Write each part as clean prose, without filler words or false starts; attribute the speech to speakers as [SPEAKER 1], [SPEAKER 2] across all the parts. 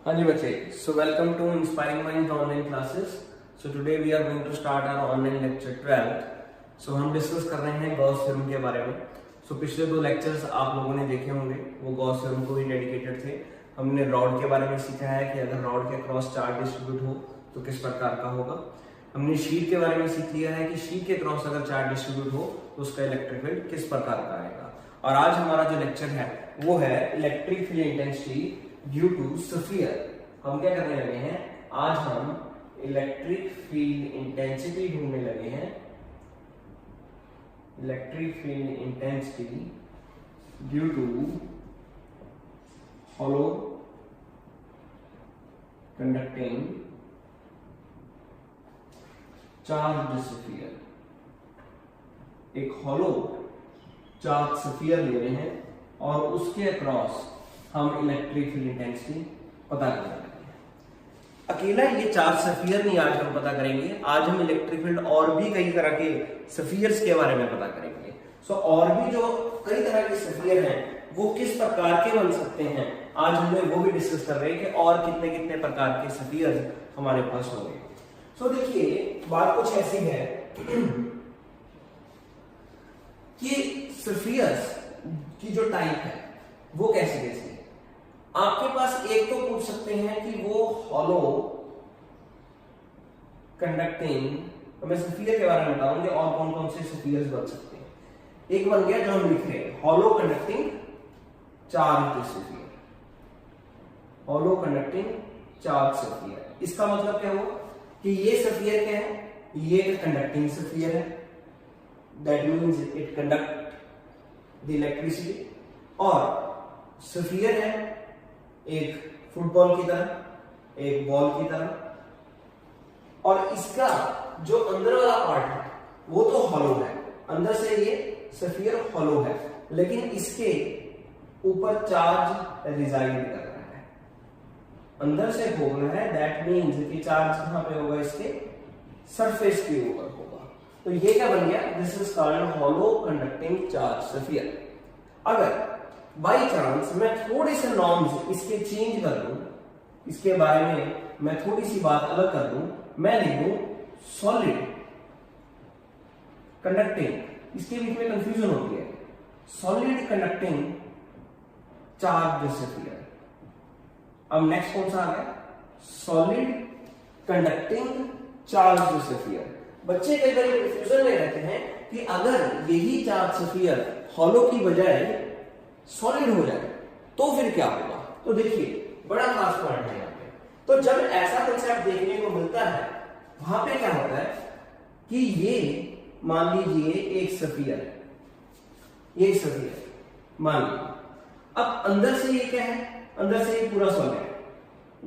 [SPEAKER 1] हाँ जी बच्चे, so welcome to inspiring minds online classes. So today we are going to start our online lecture 12। So हम discuss कर रहे हैं गॉस थ्योरम के बारे में। सो पिछले दो लेक्चर्स आप लोगों ने देखे होंगे, वो गॉस थ्योरम को ही डेडिकेटेड थे। हमने रॉड के बारे में सीखा है कि अगर रॉड के क्रॉस चार्ज डिस्ट्रीब्यूट हो तो किस प्रकार का होगा। हमने शीट के बारे में सीख लिया है कि शीट के क्रॉस अगर चार्ज डिस्ट्रीब्यूट हो तो उसका इलेक्ट्रिक फील्ड किस प्रकार का आएगा। और आज हमारा जो लेक्चर है वो है electric field intensity due to sphere. हम क्या करने लगे हैं, आज हम इलेक्ट्रिक फील्ड इंटेंसिटी ढूंढने लगे हैं। Electric field intensity due to hollow conducting charge sphere. एक हॉलो चार्ज स्फीयर ले रहे हैं और उसके अक्रॉस हम इलेक्ट्रिक फील्ड इंटेंसिटी पता करेंगे। अकेला ये चार्ज स्फीयर नहीं आज हम पता करेंगे, आज हम इलेक्ट्रिक फील्ड और भी कई तरह के स्फीयर्स के बारे में पता करेंगे। सो और भी जो कई तरह के स्फीयर हैं वो किस प्रकार के बन सकते हैं, आज हमने वो भी डिस्कस कर रहे हैं कि और कितने कितने प्रकार के स्फीयर हमारे पास होंगे। सो देखिए, बात कुछ ऐसी है कि स्फीयर्स की जो टाइप है वो कैसी कैसी है। आपके पास एक तो पूछ सकते हैं कि वो हॉलो कंडक्टिंग, मैं स्फीयर के बारे में बताऊंगी और कौन कौन से स्फीयर्स बन सकते हैं। एक बन गया जो हम लिख रहे हैं, hollow conducting charge sphere. Hollow conducting charge sphere, इसका मतलब क्या हुआ कि ये स्फीयर क्या है, ये एक कंडक्टिंग स्फीयर है, that means it conduct the electricity. और स्फीयर है एक फुटबॉल की तरह, एक बॉल की तरह, और इसका जो अंदर वाला पार्ट है वो तो हॉलो है, अंदर से ये स्फीयर हॉलो है, लेकिन इसके ऊपर चार्ज रिजाइड कर रहा है, अंदर से घूम रहा है। दैट मींस कि चार्ज कहां पे होगा, इसके सरफेस के ऊपर होगा। तो ये क्या बन गया, this is called hollow conducting charge sphere. अगर बाई चांस मैं थोड़े से नॉर्म्स इसके चेंज कर दूं, इसके बारे में मैं थोड़ी सी बात अलग कर दूं, मैं लिख दूं सॉलिड कंडक्टिंग, इसके बीच में कंफ्यूजन होती है, सॉलिड कंडक्टिंग चार्ज स्फीयर। अब नेक्स्ट कौन सा आ गया, सॉलिड कंडक्टिंग चार्ज स्फीयर। बच्चे कई बार कंफ्यूजन में रहते हैं कि अगर यही चार्ज स्फीयर हॉलो की बजाय सॉलिड हो जाए तो फिर क्या होगा। तो देखिए, बड़ा खास पॉइंट है यहाँ पे। तो जब ऐसा कंसेप्ट देखने को मिलता है, वहां पे क्या होता है कि ये मान लीजिए एक स्फीयर है, ये स्फीयर मान लीजिए। अब अंदर से ये क्या है, अंदर से ये पूरा सॉलिड है,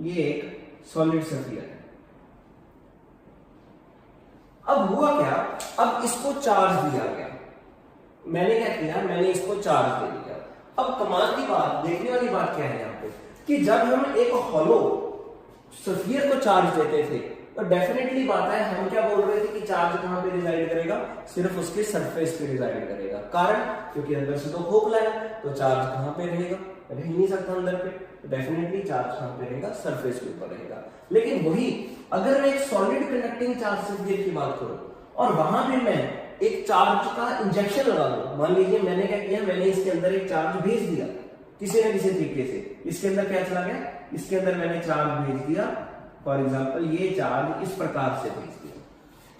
[SPEAKER 1] ये एक सॉलिड स्फीयर है। अब हुआ क्या, अब इसको चार्ज दिया गया, मैंने क्या किया, मैंने इसको चार्ज दे दिया। अब कमाल की बात, देखने वाली बात क्या है यहाँ पे, कि जब हम एक हॉलो स्फीयर को चार्ज देते थे तो डेफिनेटली बात है, हम क्या बोल रहे थे कि चार्ज कहां पे रिजाइड करेगा, सिर्फ उसके सरफेस पे रिजाइड करेगा। कारण क्योंकि अंदर से तो खोखला है, तो चार्ज कहां पे रहेगा, रह ही नहीं सकता अंदर पे, तो डेफिनेटली चार्ज कहां पे रहेगा, सरफेस के ऊपर रहेगा। लेकिन वही अगर मैं एक सॉलिड कंडक्टिंग चार्ज स्फीयर की बात करूं और वहां पे मैं एक चार्ज का इंजेक्शन लगा दो, मान लीजिए मैंने क्या किया, मैंने इसके अंदर एक चार्ज भेज दिया किसी न किसी तरीके से, इसके अंदर क्या चला गया, इसके अंदर मैंने चार्ज भेज दिया, फॉर एग्जांपल ये चार्ज इस प्रकार से भेज दिया।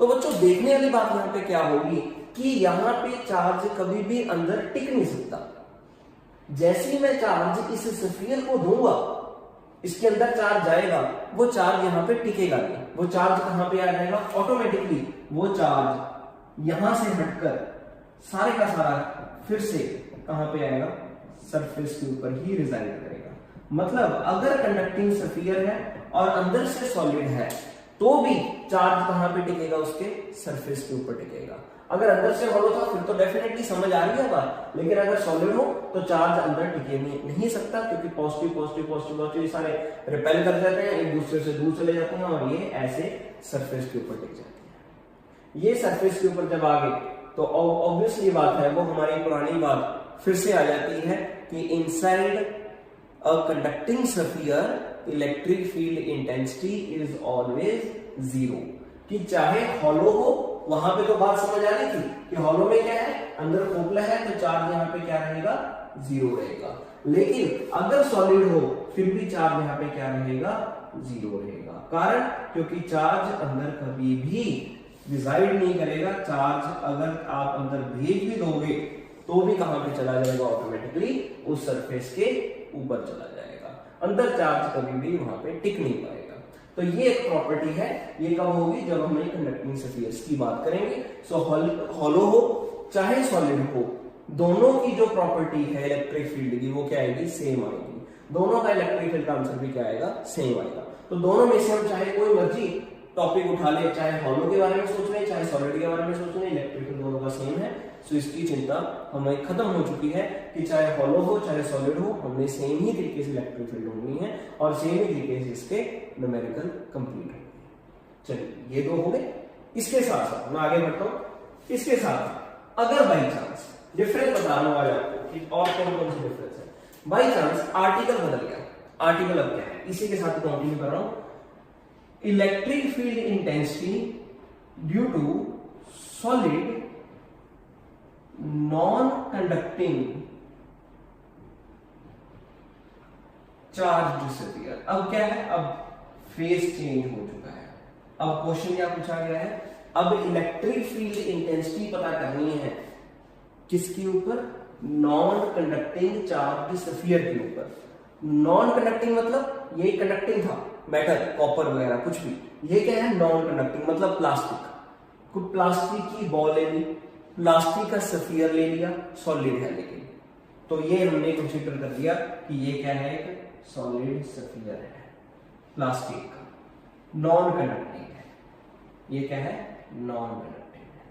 [SPEAKER 1] तो बच्चों, देखने वाली बात यहाँ पे क्या होगी कि यहाँ पे चार्ज कभी भी अंदर टिक नहीं सकता। जैसे ही मैं चार्ज इस स्फीयर को दूंगा, इसके अंदर चार्ज जाएगा, वो चार्ज यहाँ पे टिकेगा नहीं, वो चार्ज कहां पे आ जाएगा, ऑटोमेटिकली वो चार्ज यहां से हटकर सारे का सारा फिर से कहां पे आएगा, सरफेस के ऊपर ही रिजाइड करेगा। मतलब अगर कंडक्टिंग स्फीयर है और अंदर से सॉलिड है तो भी चार्ज कहां पे टिकेगा, उसके सरफेस के ऊपर टिकेगा। अगर अंदर से हॉलो था फिर तो डेफिनेटली समझ आ रही है बात, लेकिन अगर सॉलिड हो तो चार्ज अंदर टिके नहीं सकता, क्योंकि पॉजिटिव पॉजिटिव पॉजिटिव पॉजिटिव सारे रिपेल कर जाते हैं, एक दूसरे से दूर चले जाते हैं और ये ऐसे सरफेस के ऊपर टिक जाते हैं। ये सरफेस के ऊपर जब आ गए तो ऑब्वियसली बात है, वो हमारी पुरानी बात फिर से आ जाती है कि inside a conducting sphere electric field intensity is always zero. कि चाहे हॉलो हो, वहां पे तो बात समझ आ रही थी कि हॉलो में क्या है, अंदर खोखला है, तो चार्ज यहाँ पे क्या रहेगा, जीरो रहेगा। लेकिन अगर सॉलिड हो फिर भी चार्ज यहाँ पे क्या रहेगा, जीरो रहेगा। कारण क्योंकि चार्ज अंदर कभी भी रिजाइड नहीं करेगा। चार्ज अगर आप अंदर भेज भी दोगे तो भी कहां पे चला जाएगा, ऑटोमेटिकली उस सरफेस के ऊपर चला जाएगा। अंदर चार्ज कभी भी वहां पे टिक नहीं पाएगा। तो ये एक प्रॉपर्टी है। ये कब होगी, जब हम कंडक्टिंग स्फीयर्स की बात करेंगे। सो हॉलो हो चाहे सॉलिड हो, दोनों की जो प्रॉपर्टी है इलेक्ट्रिक फील्ड की वो क्या आएगी, सेम आएगी। दोनों का इलेक्ट्रिक फील्ड का आंसर भी क्या आएगा, सेम आएगा। तो दोनों में से हम चाहे कोई मर्जी टॉपिक उठा ले, चाहे हॉलो के बारे में सोच रहे, चाहे सॉलिड के बारे में सोच रहे, इलेक्ट्रिक फील्ड दोनों का सेम है। सो इसकी चिंता हमें खत्म हो चुकी है कि चाहे हॉलो हो चाहे सॉलिड हो, हमने सेम ही तरीके से इलेक्ट्रिक फील्ड ढूंढनी है और सेम ही तरीके से इसके न्यूमेरिकल कंप्लीट है। चलिए ये दो हो गए। इसके साथ साथ मैं आगे बढ़ता हूं। इसके साथ अगर बाई चांस डिफरेंस बताना वाला आपको कि और कौन कौन से डिफरेंस है, बाई चांस आर्टिकल बदल गया। आर्टिकल अब क्या है, इसी के साथ कंटिन्यू कर रहा हूं। Electric field intensity due to solid non conducting charge sphere. अब क्या है, अब फेज चेंज हो चुका है। अब क्वेश्चन क्या पूछा गया है, अब इलेक्ट्रिक फील्ड इंटेंसिटी पता करनी है किसके ऊपर, नॉन कंडक्टिंग चार्ज स्फीयर के ऊपर। नॉन कंडक्टिंग मतलब ये कंडक्टिंग था, मेटल कॉपर वगैरह कुछ भी, ये क्या है नॉन कंडक्टिंग मतलब प्लास्टिक। कुछ प्लास्टिक की बॉल ले ली, प्लास्टिक का स्फीयर ले लिया, सॉलिड है लेकिन, तो ये हमने कंसीडर कर दिया कि ये क्या है, एक सॉलिड स्फीयर है प्लास्टिक का, नॉन कंडक्टिंग है। ये क्या है, नॉन कंडक्टिंग है।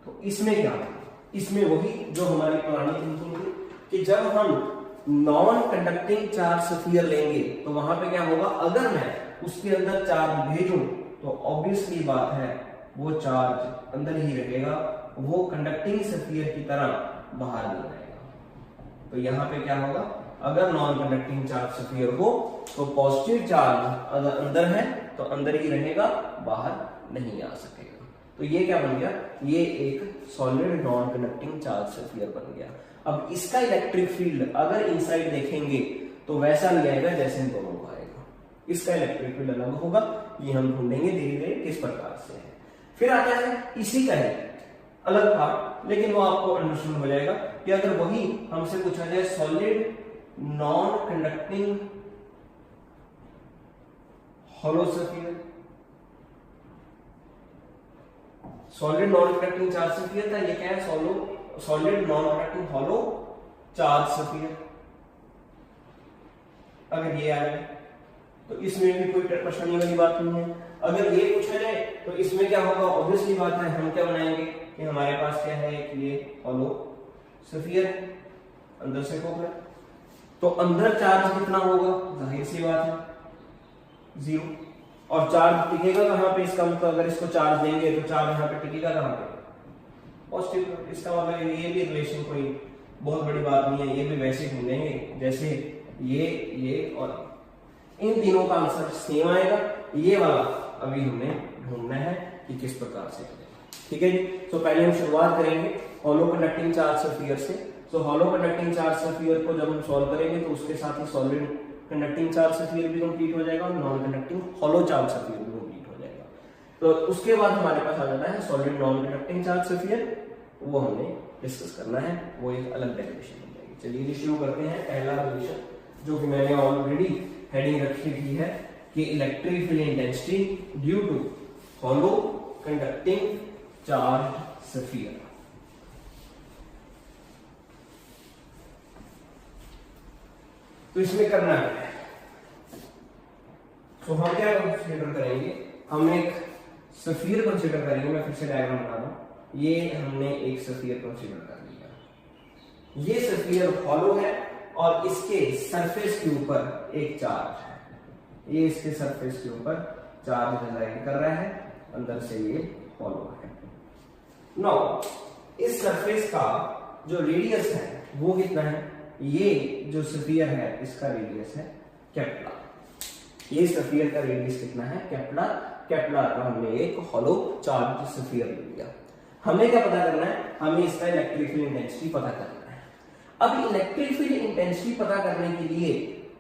[SPEAKER 1] तो इसमें क्या है, इसमें वही जो हमारी पुरानी थिंकिंग थी कि जब हम नॉन कंडक्टिंग चार्ज स्फीयर लेंगे तो वहां पे क्या होगा, अगर मैं उसके अंदर चार्ज भेजूं तो ऑब्वियसली बात है वो चार्ज अंदर ही रहेगा, वो कंडक्टिंग स्फीयर की तरह बाहर नहीं आएगा। तो यहाँ पे क्या होगा, अगर नॉन कंडक्टिंग चार्ज स्फीयर हो तो पॉजिटिव चार्ज अगर अंदर है तो अंदर ही रहेगा, बाहर नहीं आ सकेगा। तो ये क्या बन गया, ये एक solid non conducting charge sphere बन गया। अब इसका इलेक्ट्रिक फील्ड अगर इनसाइड देखेंगे तो वैसा नहीं आएगा जैसे इन दोनों का आएगा। इसका इलेक्ट्रिक फील्ड अलग होगा, ये हम ढूंढेंगे धीरे धीरे किस प्रकार से है। फिर आता है इसी का ही अलग पार्ट, लेकिन वो आपको अंडरस्टैंड हो जाएगा कि अगर वही हमसे पूछा जाए solid non conducting hollow sphere, solid non conducting charge sphere था, ये क्या है, solid non conducting hollow charge sphere. अगर ये आ जाए तो इसमें भी कोई परेशानी वाली बात नहीं है। अगर ये पूछा जाए तो इसमें क्या होगा, ऑब्वियसली बात है हम क्या बनाएंगे कि हमारे पास क्या है कि ये हॉलो स्फीयर अंदर से खोखला, तो अंदर चार्ज कितना होगा, जाहिर सी बात है जीरो। और चार्ज टिकेगा कहां पे, इसका मतलब अगर इसको चार्ज देंगे तो चार्ज यहाँ पे टिकेगा कहां पे, पॉजिटिव। इसका मतलब ये भी रिलेशन कोई बहुत बड़ी बात नहीं है, ये भी वैसे ढूंढेंगे जैसे ये और इन तीनों का आंसर सेम आएगा। ये वाला अभी हमें ढूंढना है कि किस प्रकार से करें, ठीक है जी। तो पहले हम शुरुआत करेंगे हॉलो कंडक्टिंग चार्ज स्फीयर से। तो हॉलो कंडक्टिंग चार्ज स्फीयर को जब हम सॉल्व करेंगे तो उसके साथ ही सॉलिड कंडक्टिंग चार्ज स्फीयर भी कंप्लीट हो जाएगा और non conducting hollow charge sphere भी कंप्लीट हो जाएगा। तो उसके बाद हमारे पास आ जाता है solid non conducting charge sphere, वो हमने डिस्कस करना है, वो एक अलग डेफिनेशन हो जाएगी। चलिए शुरू करते हैं पहला रिलेशन, जो कि मैंने ऑलरेडी हेडिंग रखी हुई है कि electric field intensity due to hollow conducting charge sphere. तो इसमें करना है, तो हम क्या कंसीडर करेंगे, हम एक स्फीयर कंसीडर करेंगे। मैं फिर से डायग्राम बना रहा हूं, ये हमने एक स्फीयर कंसीडर कर लिया। ये स्फीयर हॉलो है और इसके सरफेस के ऊपर एक चार्ज है, ये इसके सरफेस के ऊपर चार्ज रिजाइड कर रहा है, अंदर से ये हॉलो है। नाउ इस सरफेस का जो रेडियस है वो कितना है, ये जो स्फीयर है इसका रेडियस है केपलर। ये स्फीयर का रेडियस कितना है केपलर। केपलर का हमने एक हॉलो चार्ज स्फीयर ले लिया। हमें क्या पता करना है, हमें इसका इलेक्ट्रिक फील्ड इंटेंसिटी पता करना है। अब इलेक्ट्रिक फील्ड इंटेंसिटी पता करने के लिए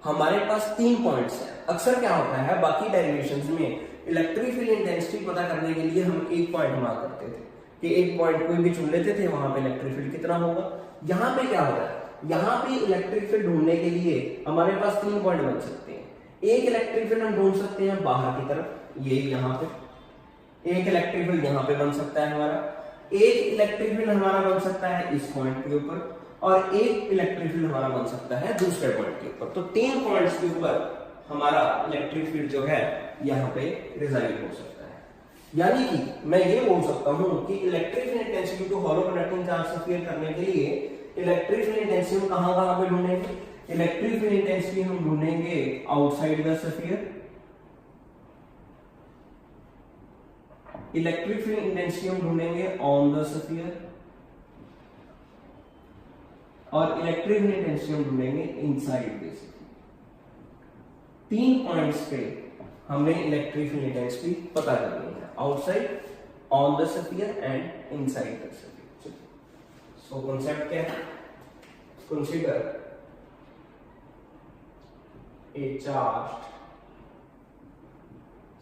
[SPEAKER 1] हमारे पास 3 पॉइंट्स हैं। अक्सर क्या होता है बाकी डेरिवेशंस में इलेक्ट्रिक फील्ड इंटेंसिटी पता करने के लिए हम एक पॉइंट मार्क करते थे कि एक पॉइंट कोई भी चुन लेते थे, वहां पे इलेक्ट्रिक फील्ड कितना होगा। यहाँ पे क्या होता है, यहाँ पे इलेक्ट्रिक फील्ड ढूंढने के लिए हमारे पास 3 पॉइंट बन सकते हैं। एक इलेक्ट्रिक फील्ड हम ढूंढ सकते हैं बाहर की तरफ, ये यहाँ पे एक इलेक्ट्रिक फील्ड यहाँ पे बन सकता है हमारा, एक इलेक्ट्रिक फील्ड हमारा बन सकता है इस पॉइंट के ऊपर, और एक इलेक्ट्रिक फील्ड हमारा बन सकता है दूसरे पॉइंट के ऊपर। तो 3 पॉइंट्स के ऊपर हमारा इलेक्ट्रिक फील्ड जो है यहाँ पे रिजाइड हो सकता है। यानी कि मैं ये बोल सकता हूं कि इलेक्ट्रिक फील्ड इंटेंसिटी को हॉलो कंडक्टिंग चार्ज स्फीयर करने के लिए इलेक्ट्रिक फील्ड इंटेंसिटी हम कहां पे ढूंढेंगे। इलेक्ट्रिक फील्ड इंटेंसिटी हम ढूंढेंगे outside the sphere. Electric field intensity हम ढूंढेंगे ऑन द स्फीयर, और इलेक्ट्रिक फील्ड इंटेंसिटी हम ढूंढेंगे इनसाइड द स्फीयर। 3 पॉइंट्स पे हमने इलेक्ट्रिक फील्ड इंटेंसिटी पता करनी है, outside, on the sphere and inside the sphere. So concept क्या है, consider a charge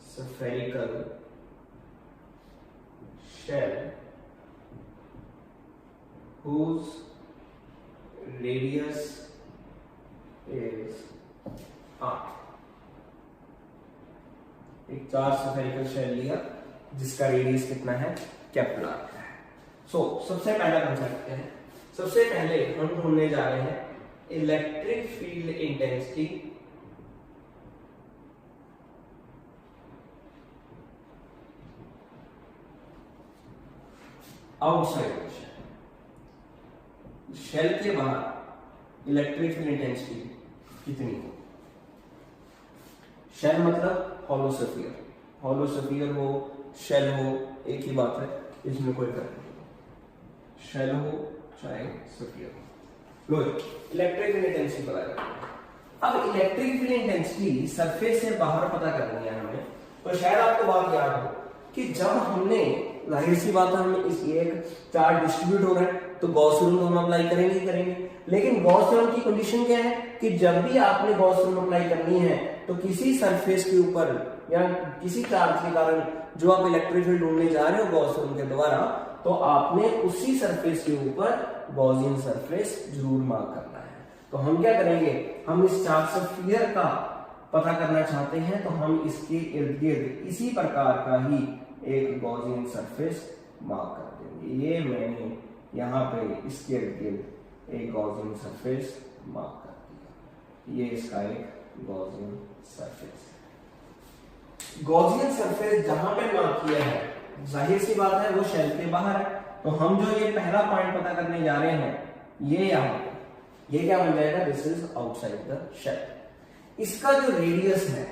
[SPEAKER 1] spherical shell whose radius is r। एक चार्ज स्फेरिकल शेल लिया जिसका रेडियस कितना है केपलर है। सबसे पहला कंसेप्ट क्या है, सबसे पहले हम ढूंढने जा रहे हैं electric field intensity outside shell के बाहर इलेक्ट्रिक फील्ड इंटेंसिटी कितनी हो। शेल मतलब हॉलो स्फीयर, हॉलो स्फीयर हो शेल हो एक ही बात है, इसमें कोई फर्क नहीं, शेल हो चाहे स्फीयर हो। लो इलेक्ट्रिक फील्ड इंटेंसिटी पता करनी है। अब इलेक्ट्रिक फील्ड इंटेंसिटी सरफेस से बाहर पता करनी है हमें, तो शायद आपको बात याद हो कि जब हमने, जाहिर सी बात है, हमने इस एक चार्ज डिस्ट्रीब्यूट हो रहा है तो गॉस रूल हम अप्लाई करेंगे, लेकिन गॉस रूल की कंडीशन क्या है कि जब भी आपने गॉस रूल अप्लाई करनी है तो किसी सरफेस के ऊपर या किसी चार्ज के कारण जो आप इलेक्ट्रिक फील्ड ढूंढने जा रहे हो गॉस रूल के द्वारा, तो आपने उसी सरफेस के ऊपर गॉसियन सरफेस जरूर मार्क करना है। तो हम क्या करेंगे, हम इस चार्ज स्फीयर का पता करना चाहते हैं तो हम इसके इर्द गिर्द इसी प्रकार का ही एक गॉसियन सरफेस मार्क कर देंगे। ये मैंने यहाँ पे इसके इर्द गिर्द एक गॉसियन सरफेस मार्क कर दिया, ये इसका एक गॉसियन सरफेस। गॉसियन सरफेस जहां पे मार्क किया है जाहिर सी बात है वो शेल के बाहर है, तो हम जो ये पहला पॉइंट पता करने जा रहे हैं ये यहाँ पे, ये क्या बन जाएगा, this is outside the shell. इसका जो रेडियस है,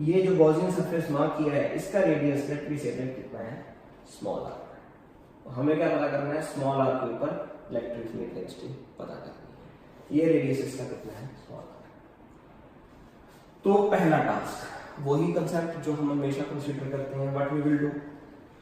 [SPEAKER 1] ये जो गॉसियन सरफेस मार्क किया है इसका रेडियस कितना है, स्मॉल आर। तो हमें क्या पता करना है, स्मॉल आर के ऊपर इलेक्ट्रिक फील्ड इंटेंसिटी पता करनी है। ये रेडियस इसका कितना है, स्मॉल आर। तो पहला टास्क वही कंसेप्ट जो हम हमेशा कंसीडर करते हैं, what we will do,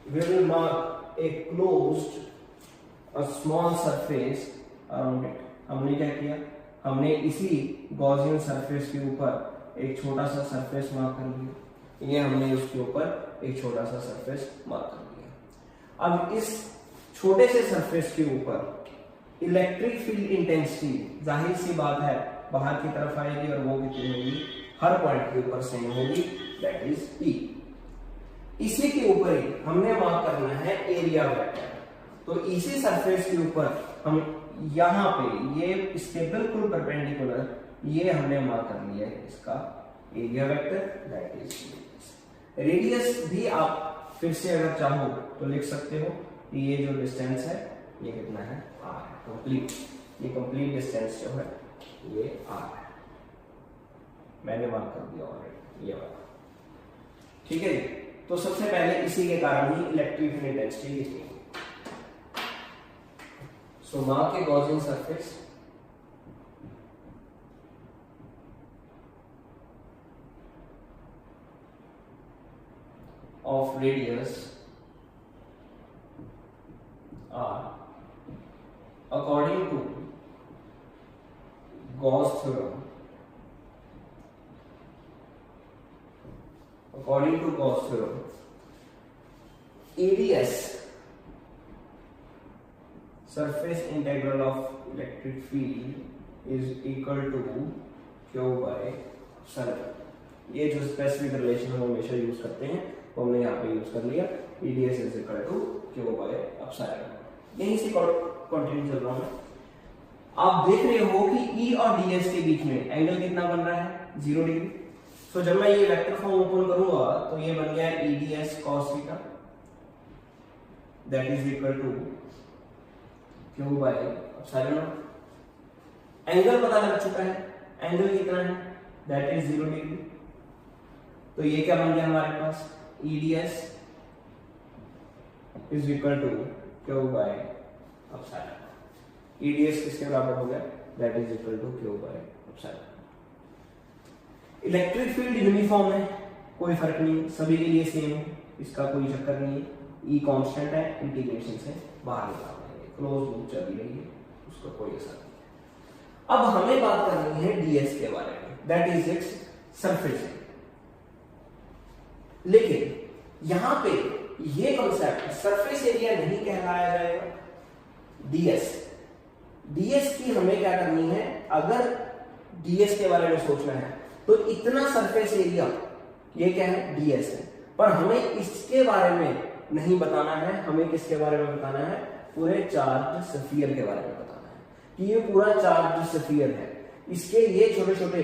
[SPEAKER 1] we will mark a closed a small surface around it. हमने क्या किया, हमने इसी गॉसियन सरफेस के ऊपर एक छोटा सा सरफेस मार्क कर दिया, ये हमने उसके ऊपर एक छोटा सा सरफेस मार्क कर दिया। अब इस छोटे से सरफेस के ऊपर इलेक्ट्रिक फील्ड इंटेंसिटी जाहिर सी बात है बाहर की तरफ आएगी और वो कितनी होगी, हर पॉइंट के ऊपर सेम होगी, दैट इज E। इसी के ऊपर ही हमने मार्क करना है एरिया वेक्टर। तो इसी सरफेस के ऊपर हम यहाँ पे ये इसके बिल्कुल परपेंडिकुलर ये हमने मार्क कर लिया है इसका area vector, that is radius. भी आप फिर से अगर चाहो तो लिख सकते हो कि ये जो डिस्टेंस है ये कितना है, r है, कंप्लीट। ये कंप्लीट डिस्टेंस जो है ये r है, मैंने मार्क कर दिया ऑलरेडी ये वाला, ठीक है। तो सबसे पहले इसी के कारण ही इलेक्ट्रिक फील्ड इंटेंसिटी लिखनी है। So mark a Gaussian surface of radius are according to Gauss theorem, AdS, surface integral of electric field is equal to Q by epsilon। ये जो स्पेसिफिक रिलेशन हम हमेशा यूज करते हैं वो हमने यहाँ पे यूज कर लिया, EdS is equal to Q by epsilon। यहीं से कंटिन्यू चल रहा हूँ मैं। आप देख रहे हो कि E और DS के बीच में एंगल कितना बन रहा है, 0 डिग्री। सो जब मैं ये वेक्टर फॉर्म ओपन करूंगा तो ये बन गया EdS cos theta that is equal to Q by epsilon। Angle पता लग चुका है, एंगल कितना है, दैट इज 0 डिग्री। तो ये क्या बन गया हमारे पास, EdS is equal to Q by epsilon। EdS किसके बराबर हो गया, that is equal to Q by epsilon। Electric field uniform है, कोई फर्क नहीं, सभी के लिए सेम है, इसका कोई चक्कर नहीं है। E कांस्टेंट है, इंटीग्रेशन से बाहर निकाल देंगे, क्लोज लूप चल रही है, उसका कोई असर नहीं। अब हमें बात करनी है DS के बारे में, दैट इज इट्स सरफेस। लेकिन यहां पे ये कॉन्सेप्ट सरफेस एरिया नहीं कहलाया जाएगा, DS की हमें क्या करनी है, अगर DS के बारे में सोचना है तो इतना सरफेस एरिया ये क्या है, DS है, पर हमें इसके बारे में नहीं बताना है, हमें किसके बारे में बताना है, पूरे चार्ज स्फीयर के बारे में बताना है कि ये पूरा चार्ज स्फीयर है, इसके ये छोटे छोटे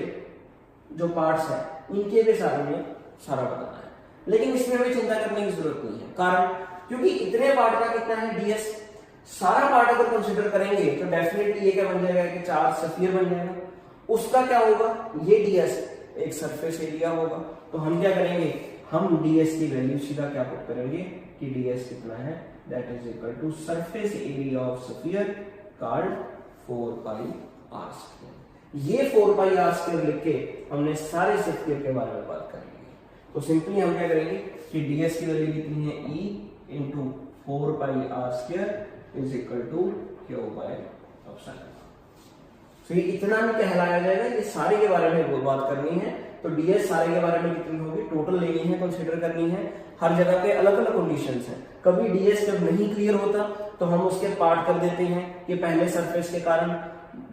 [SPEAKER 1] जो पार्ट्स हैं इनके भी सारे में सारा बताना है। लेकिन इसमें हमें चिंता करने की जरूरत नहीं है, कारण क्योंकि इतने पार्ट का कितना है, DS। सारा पार्ट अगर कंसीडर करेंगे तो डेफिनेटली ये क्या बन जाएगा कि चार्ज स्फीयर बन जाएगा। उसका क्या होगा, ये DS एक सरफेस एरिया होगा। तो हम क्या करेंगे, हम DS की वैल्यू सीधा क्या पुट करेंगे कि DS कितना है, that is equal to surface area of sphere called 4πr²। ये 4πr² लिख के हमने सारे स्फीयर के बारे में बात कर ली। तो सिंपली हम क्या करेंगे कि DS की वैल्यू कितनी है, E into 4πr² is equal to Q by epsilon। तो ये इतना नहीं कहलाया जाएगा, ये सारे के बारे में बात करनी है। तो DS सारे के बारे में कितनी होगी, टोटल लेनी है, कंसीडर करनी है। हर जगह पे अलग अलग कंडीशंस हैं। कभी DS जब नहीं क्लियर होता तो हम उसके पार्ट कर देते हैं कि पहले सरफेस के कारण,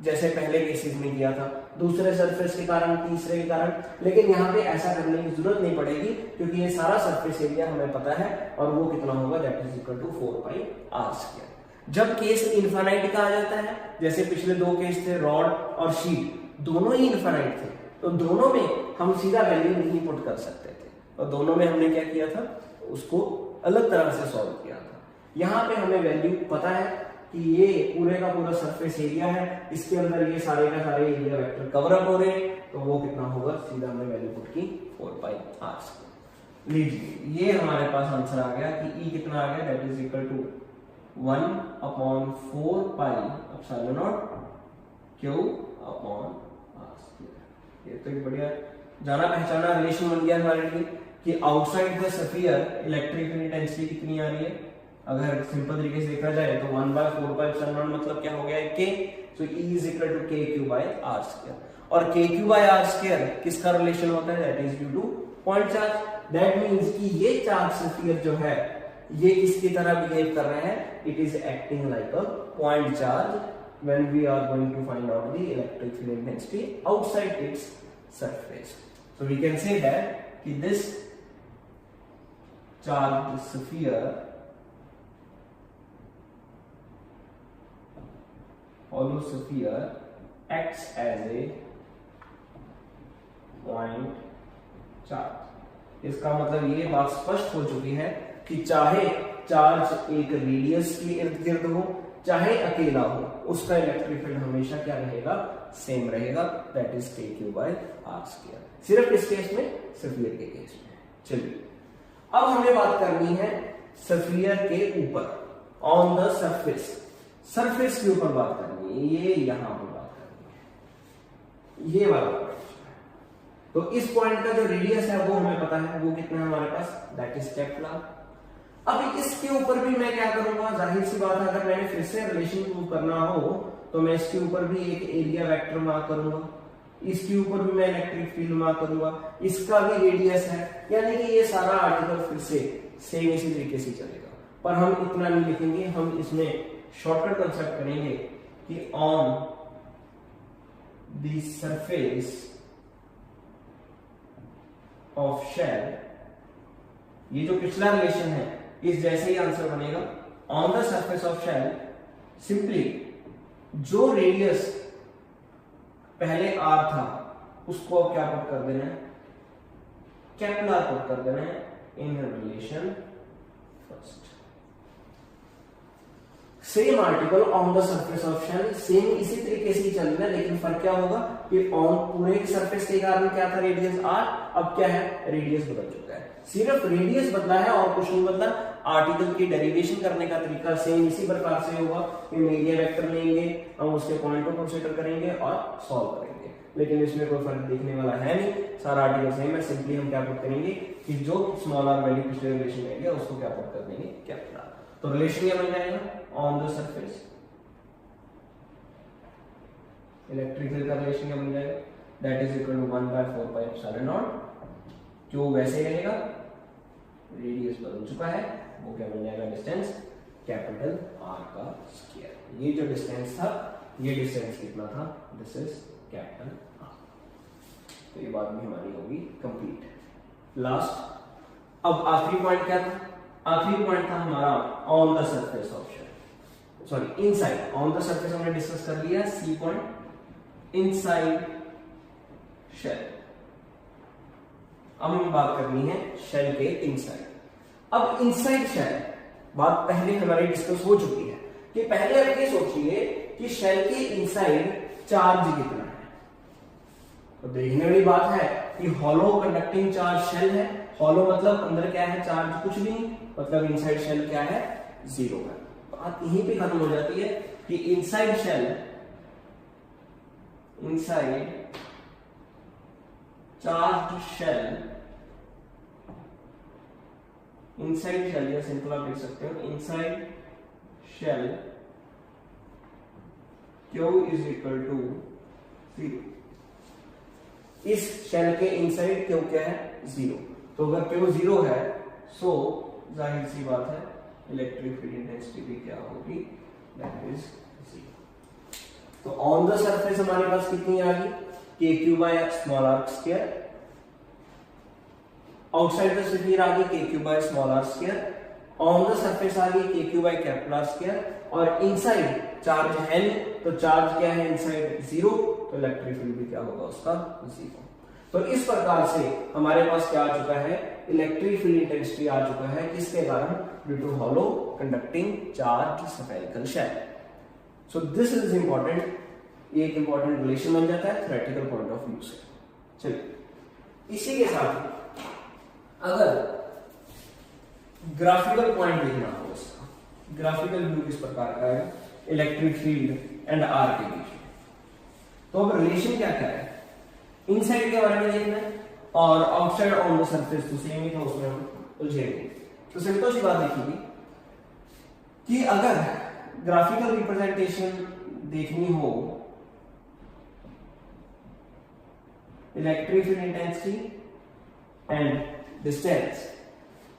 [SPEAKER 1] जैसे पहले केसेस में किया था, दूसरे सरफेस के कारण, तीसरे के कारण। लेकिन यहाँ पे ऐसा करने की जरूरत नहीं पड़ेगी क्योंकि ये सारा सरफेस एरिया हमें पता है और वो कितना होगा, दैट इज इक्वल टू 4πr²। जब केस इनफाइनाइट का आ जाता है, जैसे पिछले दो केस थे रॉड और शीट, दोनों ही इनफाइनाइट थे, तो दोनों में हम सीधा वैल्यू नहीं पुट कर सकते थे, और दोनों में हमने क्या किया था, उसको अलग तरह से सॉल्व किया था। यहाँ पे हमें वैल्यू पता है कि ये पूरे का पूरा सरफेस एरिया है, इसके अंदर ये सारे का सारे एरिया वेक्टर कवर अप हो रहे हैं, तो वो कितना होगा, सीधा हमने वैल्यू पुट की 4πr²। लीजिए ये हमारे पास आंसर आ गया कि E कितना आ गया, that is equal to 1/4πε0 Q/r²। ये तो एक बढ़िया जाना पहचाना रिलेशन बन गया हमारे लिए कि outside the sphere electric intensity कितनी आ रही है। अगर सिंपल तरीके से देखा जाए तो 1/4πε0 मतलब क्या हो गया, K। So E is equal to KQ/r²। और KQ/r² किसका रिलेशन होता है, that is due to point charge. That means कि ये चार्ज स्फीयर जो है ये किसकी तरह बिहेव कर रहे हैं, it is acting like a point charge when we are going to find out the electric field intensity outside its surface. So we can say that this charged sphere, hollow sphere, acts as a point charge। इसका मतलब ये बात स्पष्ट हो चुकी है कि चाहे चार्ज एक रेडियस के इर्द गिर्द हो, चाहे अकेला हो, उसका इलेक्ट्रिक फील्ड हमेशा क्या रहेगा, सेम रहेगा, दैट इज KQ/r²। सिर्फ किस केस में, स्फीयर के केस में। चलिए अब हमें बात करनी है स्फीयर के ऊपर, ऑन द सरफेस। सरफेस के ऊपर बात करनी है, ये यहां पर बात करनी है, ये वाला। तो इस पॉइंट का जो रेडियस है वो हमें पता है, वो कितना है हमारे पास, दैट इज कैपिटल आर। अब इसके ऊपर भी मैं क्या करूंगा, जाहिर सी बात है, अगर मैंने फिर से रिलेशन प्रूव करना हो तो मैं इसके ऊपर भी एक एरिया वेक्टर मार्क करूंगा, इसके ऊपर भी मैं इलेक्ट्रिक फील्ड मार्क करूंगा, इसका भी रेडियस है, यानी कि ये सारा आर्टिकल फिर से सेम इसी तरीके से चलेगा। पर हम इतना नहीं लिखेंगे, हम इसमें शॉर्टकट कंसेप्ट करेंगे कि on the surface of shell, ये जो पिछला रिलेशन है इस जैसे ही आंसर बनेगा। On the surface of shell simply जो रेडियस पहले आर था उसको अब क्या पुट कर देना है, कैपिटल आर पुट कर देना है in relation first. Same article on the surface of shell, same इसी तरीके से ही चलेगा, लेकिन फर्क क्या होगा कि ऑन पूरे सरफेस के कारण क्या था, रेडियस आर, अब क्या है, रेडियस बदल चुका है, सिर्फ रेडियस बदला है और कुछ नहीं बदला। आर्टिकल की डेरिवेशन करने का तरीका सेम इसी प्रकार से होगा कि हम एरिया वेक्टर लेंगे, हम उसके पॉइंट को कंसीडर करेंगे और सॉल्व करेंगे, लेकिन इसमें कोई फर्क देखने वाला है नहीं, सारा आर्टिकल सेम है। सिंपली हम क्या पुट करेंगे कि जो स्मॉल आर वैल्यू पिछले रिलेशन में गया उसको क्या पुट कर देंगे, कैपिटल आर। तो रिलेशन क्या बन जाएगा, on the surface, electric field का रिलेशन क्या बन जाएगा, दैट इज इक्वल टू 1/4πε0, जो वैसे ही रहेगा, रेडियस बदल चुका है, वो क्या बन जाएगा, डिस्टेंस कैपिटल आर का स्क्वायर। ये जो डिस्टेंस था, ये डिस्टेंस कितना था, दिस इज कैपिटल आर। तो ये बात भी हमारी होगी कंप्लीट। लास्ट, अब आखिरी पॉइंट क्या था, आखिरी पॉइंट था हमारा on the surface of shell, sorry inside, on the surface हमने डिस्कस कर लिया, सी पॉइंट इनसाइड शेल। अब हम बात करनी है शेल के इनसाइड। अब इनसाइड शेल बात पहले हमारी डिस्कस हो चुकी है कि पहले आप ये सोचिए कि शेल के इनसाइड चार्ज कितना है। तो देखने वाली बात है कि हॉलो कंडक्टिंग चार्ज शेल है, हॉलो मतलब अंदर क्या है, चार्ज कुछ भी नहीं, मतलब इनसाइड शेल क्या है, 0 है। बात यहीं पे खत्म हो जाती है कि inside shell, inside charge shell, inside shell या सिंपल आप लिख सकते हो inside shell Q is equal to 0। इस शेल के इनसाइड Q क्या है, 0। तो अगर Q 0 है सो जाहिर सी बात है इलेक्ट्रिक फील्ड इंटेंसिटी भी क्या होगी, दैट इज 0। तो ऑन द सरफेस हमारे पास कितनी आ गई, KQ by small R square, outside the sphere आ गई KQ by small R square, on the surface आ गई KQ by capital R square, और इनसाइड चार्ज है नहीं, तो चार्ज क्या है इनसाइड, 0, तो इलेक्ट्रिक फील्ड भी क्या होगा उसका, 0। तो इस प्रकार से हमारे पास क्या आ चुका है, इलेक्ट्रिक फील्ड इंटेंसिटी आ चुका है, किसके कारण, due to hollow conducting charge spherical shell. So this is important, ये एक इंपॉर्टेंट रिलेशन बन जाता है थ्योरेटिकल पॉइंट ऑफ व्यू से। चलिए, इसी के साथ अगर ग्राफिकल पॉइंट देखना हो इसका, ग्राफिकल व्यू किस प्रकार का है इलेक्ट्रिक फील्ड एंड आर के बीच, तो अब रिलेशन क्या क्या है, इनसाइड के बारे में देखना है और आउटसाइड ऑन द सरफेस तो सेम ही था, उसमें हम उलझेंगे। तो सिंपल सी बात देखिए कि अगर ग्राफिकल रिप्रेजेंटेशन देखनी हो electric field intensity and distance,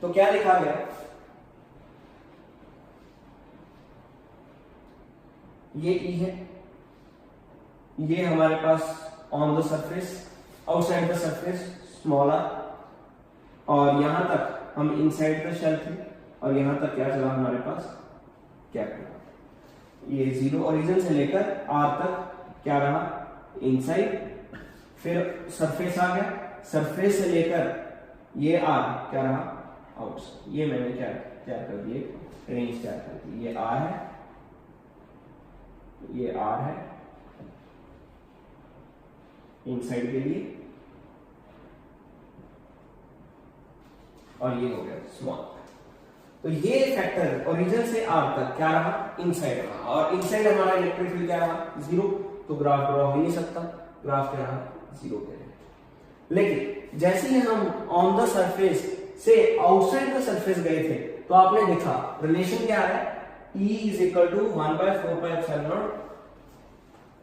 [SPEAKER 1] तो क्या लिखा गया, ये E है, ये हमारे पास on the surface, outside the surface small r, और यहां तक हम इनसाइड द शेल थे, और यहां तक क्या चला हमारे पास, कैपिटल, ये 0 ओरिजिन से लेकर R तक क्या रहा, इनसाइड, फिर सरफेस आ गया, सरफेस से लेकर ये R क्या रहा, आउटसाइड। ये मैंने क्या तैयार कर दिए, रेंज तैयार कर दी, ये R है, ये R है इनसाइड के लिए, और ये हो गया स्मॉल। तो ये फैक्टर ओरिजिन से R तक क्या रहा, इनसाइड रहा, और इनसाइड हमारा इलेक्ट्रिक फील्ड क्या रहा, 0। तो ग्राफ ड्रॉ हो ही नहीं सकता, ग्राफ क्या रहा, 0 के लिए। लेकिन जैसे ही हम ऑन द सरफेस से आउटसाइड द सरफेस गए थे तो आपने देखा रिलेशन क्या है, E is equal to 1/4πε0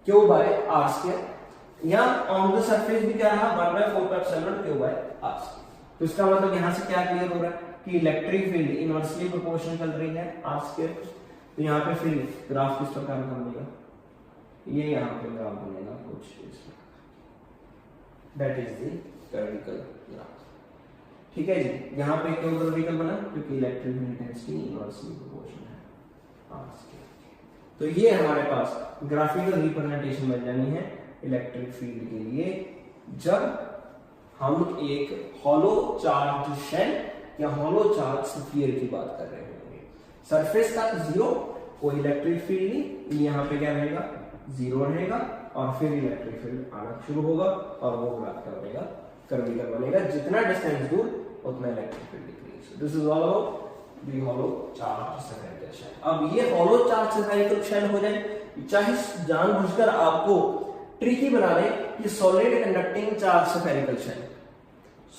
[SPEAKER 1] Q by R square. या ऑन द सरफेस भी क्या रहा, 1/4πε0 क्यू बाय आर स्क्वायर। तो इसका मतलब यहां से क्या क्लियर हो रहा है कि इलेक्ट्रिक फील्ड इनवर्सली प्रोपोर्शनल चल रही है आर स्क्वायर। तो यहाँ पे फिर ग्राफ किस प्रकार का बनेगा, ये यहाँ पे ग्राफ बनेगा कुछ इस प्रकार, दैट इज द कर्विकल ग्राफ। ठीक है जी, यहाँ पे क्यों कर्विकल बना, क्योंकि electric field intensity inversely proportional है आर स्क्वायर। तो ये हमारे पास ग्राफिकल रिप्रेजेंटेशन बन जानी है इलेक्ट्रिक फील्ड के लिए जब हम एक हॉलो चार्ज शेल या हॉलो चार्ज स्फीयर की बात कर रहे होंगे। सरफेस का जीरो, कोई इलेक्ट्रिक फील्ड नहीं, यहाँ पे क्या रहेगा, जीरो रहेगा और फिर इलेक्ट्रिक फील्ड आना शुरू होगा और वो ग्राफ क्या बनेगा, कर्विकल बनेगा। जितना डिस्टेंस दूर उतना electric field decrease. This is all about the hollow charge sphere shell. अब ये हॉलो चार्ज स्फीयर शेल हो जाए, चाहे जानबूझकर आपको ट्रिकी बना दे कि solid conducting charge spherical shell,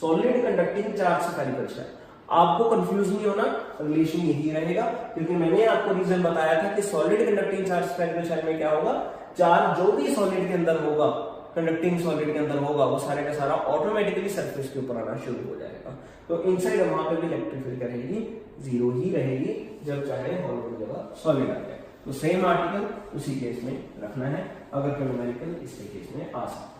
[SPEAKER 1] solid conducting charge spherical shell, आपको कंफ्यूज नहीं होना, रिलेशन यही रहेगा। क्योंकि मैंने आपको रीजन बताया था कि solid conducting charge spherical shell में क्या होगा, चार्ज जो भी सॉलिड के अंदर होगा, कंडक्टिंग सॉलिड के अंदर होगा, वो सारे का सारा ऑटोमेटिकली सरफेस के ऊपर आना शुरू हो जाएगा। तो इनसाइड वहां पे भी इलेक्ट्रिक फील्ड रहेगी, जीरो ही रहेगी, जब चाहे हॉलो की जगह सॉलिड आ जाए। तो सेम आर्टिकल उसी केस में रखना है, अगर कोई न्यूमेरिकल इसके केस में आ सकता है।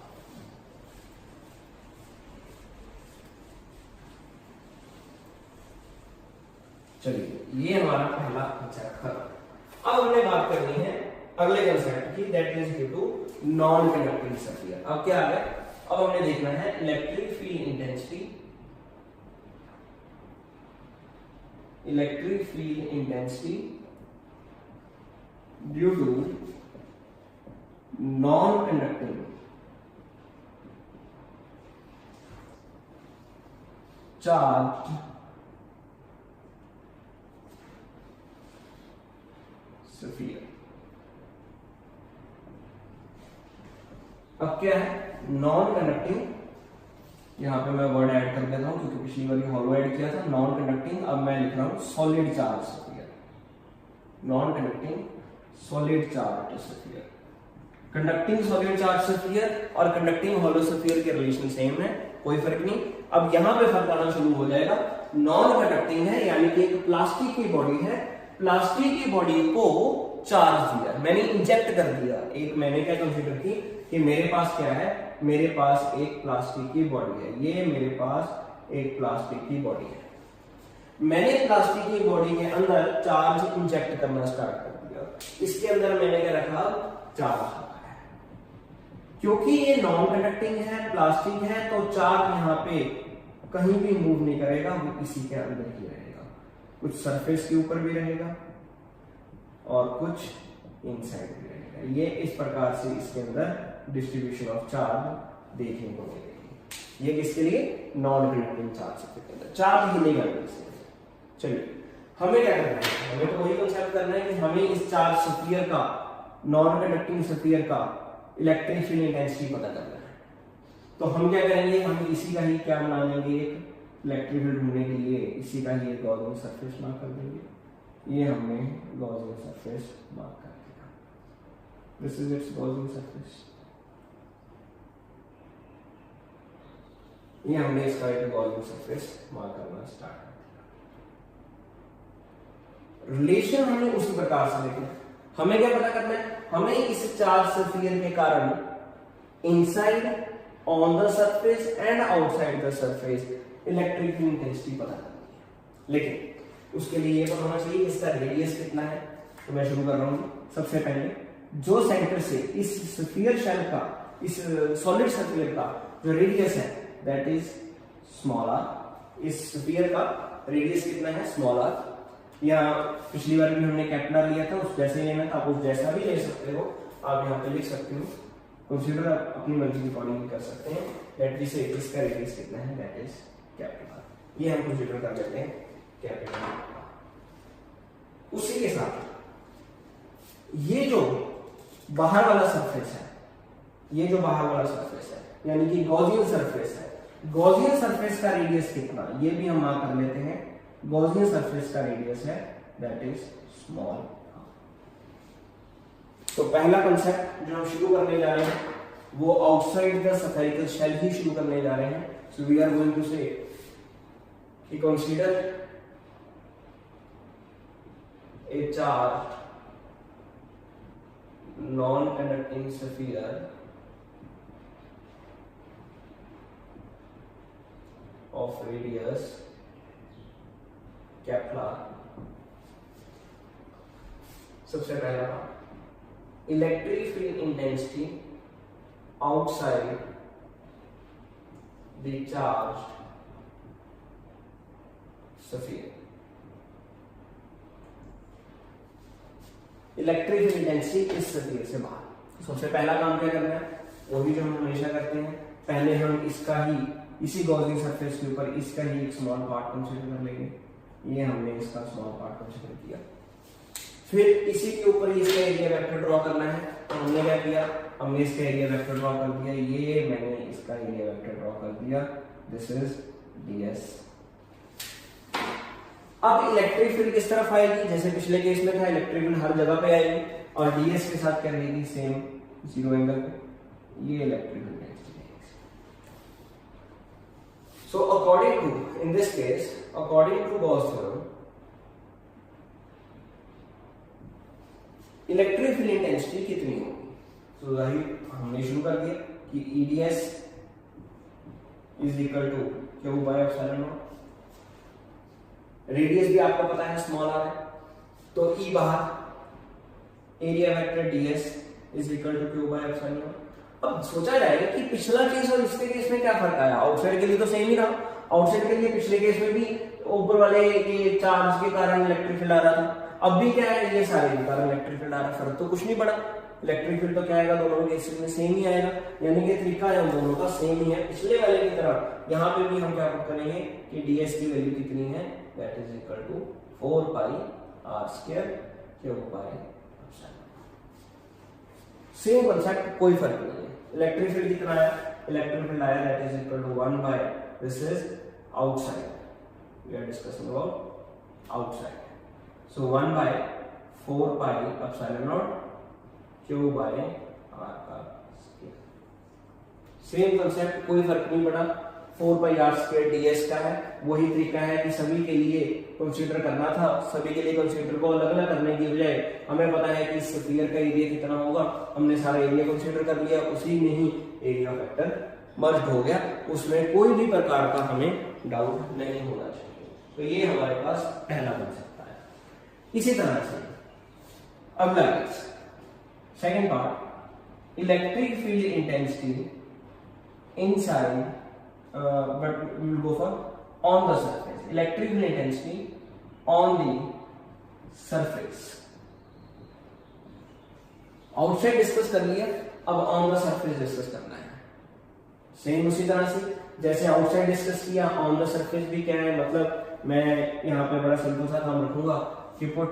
[SPEAKER 1] चलिए, ये हमारा पहला कंसेप्ट खत्म। अब हमने बात करनी है अगले कंसेप्ट की, that is due to non conducting sphere. अब क्या आ गया, अब हमने देखना है electric field intensity, electric field intensity due to non conducting charge sphere. अब क्या है नॉन कंडक्टिंग, यहां पे मैं वर्ड ऐड कर देता हूं क्योंकि पिछली बार हॉलो ऐड किया था, नॉन कंडक्टिंग। अब मैं लिख रहा हूं solid charge sphere, non conducting solid charge sphere. Conducting solid charge sphere और कंडक्टिंग हॉलो स्फीयर के रिलेशन सेम है, कोई फर्क नहीं। अब यहां पे फर्क आना शुरू हो जाएगा, नॉन कंडक्टिंग है यानी कि एक प्लास्टिक की बॉडी है, प्लास्टिक की बॉडी को चार्ज दिया, मैंने इंजेक्ट कर दिया। एक मैंने क्या कंसीडर की कि मेरे पास क्या है, मेरे पास एक प्लास्टिक की बॉडी है, ये मेरे पास एक प्लास्टिक की बॉडी है। मैंने प्लास्टिक की बॉडी के अंदर चार्ज इंजेक्ट करना स्टार्ट कर दिया, इसके अंदर मैंने क्या रखा, चार्ज। क्योंकि ये नॉन कंडक्टिंग है, प्लास्टिक है, तो चार्ज यहाँ पे कहीं भी मूव नहीं करेगा, वो इसी के अंदर ही रहेगा। कुछ सरफेस के ऊपर भी रहेगा और कुछ इनसाइड भी रहेगा। ये इस प्रकार से इसके अंदर डिस्ट्रीब्यूशन ऑफ चार्ज देखने को मिलेगी। ये किसके लिए, नॉन कंडक्टिंग चार्ज के अंदर चार्ज हिलेगा इससे। चलिए, हमें क्या करना है, हमें तो वही कंसेप्ट करना है कि हमें इस चार्ज स्फीयर का, नॉन कंडक्टिंग स्फीयर का इलेक्ट्रिक फील्ड इंटेंसिटी पता करना है। तो हम क्या करेंगे, हम इसी का ही क्या बना लेंगे, एक इलेक्ट्रिक फील्ड ढूंढने के लिए इसी का ही गॉसियन सरफेस मार्क कर देंगे। ये हमने गॉसियन सरफेस मार्क कर दिया, this is it's Gaussian surface. ये हमने इसका एक गॉसियन सरफेस मार्क करना स्टार्ट कर दिया। रिलेशन हमने उसी प्रकार से देखना है। हमें क्या पता करना है, हमें इस चार्ज स्फीयर के कारण inside, on the surface and outside the surface electric field intensity पता करनी है। लेकिन उसके लिए ये पता होना चाहिए इसका रेडियस कितना है। तो मैं शुरू कर रहा हूं, सबसे पहले जो सेंटर से इस स्फीयर शेल का, इस सॉलिड स्फीयर का जो रेडियस है दैट इज स्मॉल आर। इस स्फीयर का रेडियस कितना है, स्मॉल आर। या पिछली बार भी हमने कैपिटल लिया था, उस जैसे लेना था, आप उस जैसा भी ले सकते हो, आप यहाँ पे लिख सकते हो, कंसीडर आप अपनी मर्जी के अकॉर्डिंग कर सकते हैं। दैट इज इसका रेडियस कितना है, दैट इज कैपिटल। ये हम कंसीडर कर लेते हैं कैपिटल। उसी के साथ ये जो बाहर वाला सरफेस है, ये जो बाहर वाला सरफेस है यानी कि गॉसियन सरफेस है, गॉसियन सरफेस का रेडियस कितना, ये भी हम मार्क कर लेते हैं। गॉसियन सरफेस का रेडियस है दैट इज स्मॉल। तो पहला कंसेप्ट जो हम शुरू करने जा रहे हैं वो आउटसाइड द स्फेरिकल शेल ही शुरू करने जा रहे हैं। So we are going to say कि consider a charge non-conducting sphere of radius Kepler। सबसे पहला electric field intensity outside the charge sphere. Electric field intensity इस स्फीयर से बाहर। सबसे पहला काम क्या करना है, वही जो हम हमेशा करते हैं, पहले हम इसका ही इसी गॉसियन सरफेस के ऊपर इसका ही एक स्मॉल पार्ट कंसीडर कर लेंगे। ये हमने इसका स्मॉल पार्ट कंसीडर किया। फिर इसी के ऊपर इसका एरिया वेक्टर ड्रॉ करना है। तो हमने क्या किया, हमने इसका एरिया वेक्टर ड्रॉ कर दिया। ये मैंने इसका एरिया वेक्टर ड्रॉ कर दिया, दिस इज ds। अब इलेक्ट्रिक फील्ड किस तरफ आएगी, जैसे पिछले केस में था इलेक्ट्रिक फील्ड हर जगह पे आएगी और ds के साथ क्या रहेगी, सेम जीरो एंगल पे। ये इलेक्ट्रिक फील्ड रहेगी। So according to, in this case according to Gauss theorem, electric field intensity कितनी होगी। तो जाहिर हमने शुरू कर दिया कि EDS is equal to Q by epsilon naught. Radius भी आपको पता है स्मॉल r है, तो E बाहर, area vector ds is equal to Q by epsilon naught. अब सोचा जाए कि पिछला केस और इसके केस में क्या फर्क आया। आउटसाइड के लिए तो सेम ही रहा, आउटसाइड के लिए पिछले केस में भी ऊपर वाले के चार्ज के कारण इलेक्ट्रिक फील्ड आ रहा था। अब भी क्या है, ये सारे के कारण इलेक्ट्रिक फील्ड आ रहा है, फर्क तो कुछ नहीं पड़ा। इलेक्ट्रिक फील्ड तो क्या आएगा, दोनों केसेस में सेम ही आएगा, यानी कि तरीका है उन दोनों का सेम ही है। पिछले वाले की तरह यहाँ पे भी हम क्या करेंगे कि ds की वैल्यू कितनी है, that is equal to 4 pi r square cube by epsilon. Same concept, कोई फर्क नहीं है। इलेक्ट्रिक फील्ड कितना है, इलेक्ट्रिक फील्ड आया that is equal to 1 by, this is outside, we are discussing about outside. So 1 by 4 pi epsilon naught q by r का square. Same concept, कोई फर्क नहीं पड़ा। 4 pi r स्क्वायर ds का है, वही तरीका है कि सभी के लिए कंसीडर करना था। सभी के लिए कंसीडर को अलग अलग करने की बजाय हमें पता है कि स्फीयर का एरिया कितना होगा, हमने सारा एरिया कंसीडर कर लिया, उसी में ही एरिया वेक्टर मर्ज हो गया, उसमें कोई भी प्रकार का हमें डाउट नहीं होना चाहिए। तो ये हमारे पास पहला कंसेप्ट। इसी तरह से अगला case, second part, electric field intensity inside, but we will go for on the surface. Electric field intensity on the surface, outside discuss कर लिया, अब ऑन द सरफेस डिस्कस करना है। सेम उसी तरह से जैसे आउटसाइड डिस्कस किया, ऑन द सरफेस भी क्या है, मतलब मैं यहाँ पे बड़ा सिंपल सा काम रखूंगा कि put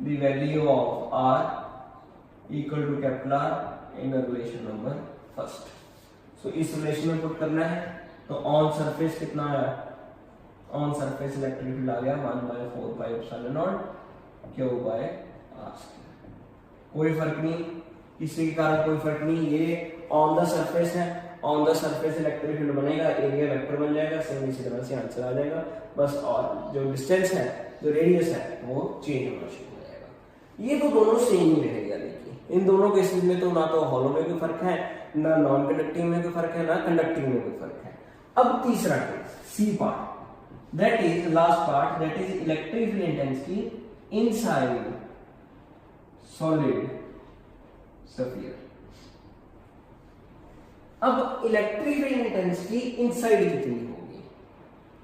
[SPEAKER 1] the value of r equal to Kepler in a relation number first। so इस रिलेशन में पुट करना है। तो ऑन सरफेस कितना आया, ऑन सरफेस इलेक्ट्रिक फील्ड आ गया 1 by 4 pi epsilon naught q by r square. कोई फर्क नहीं, किसी के कारण कोई फर्क नहीं, ये ऑन द सरफेस है, on the surface electric field बनेगा, एरिया वेक्टर बन जाएगा, सेम इसी तरह से आंसर आ जाएगा बस। और जो डिस्टेंस है, जो रेडियस है, वो चेंज होना शुरू हो जाएगा। ये तो दोनों सेम ही रहेगा। देखिए इन दोनों केसेस में तो ना तो हॉलो में कोई फर्क है, ना नॉन कंडक्टिंग में कोई फर्क है, ना कंडक्टिंग में कोई फर्क है। अब तीसरा case, C part, that is last part, that is electric field intensity inside solid sphere. अब इलेक्ट्रिक फील्ड इंटेंसिटी इनसाइड कितनी होगी,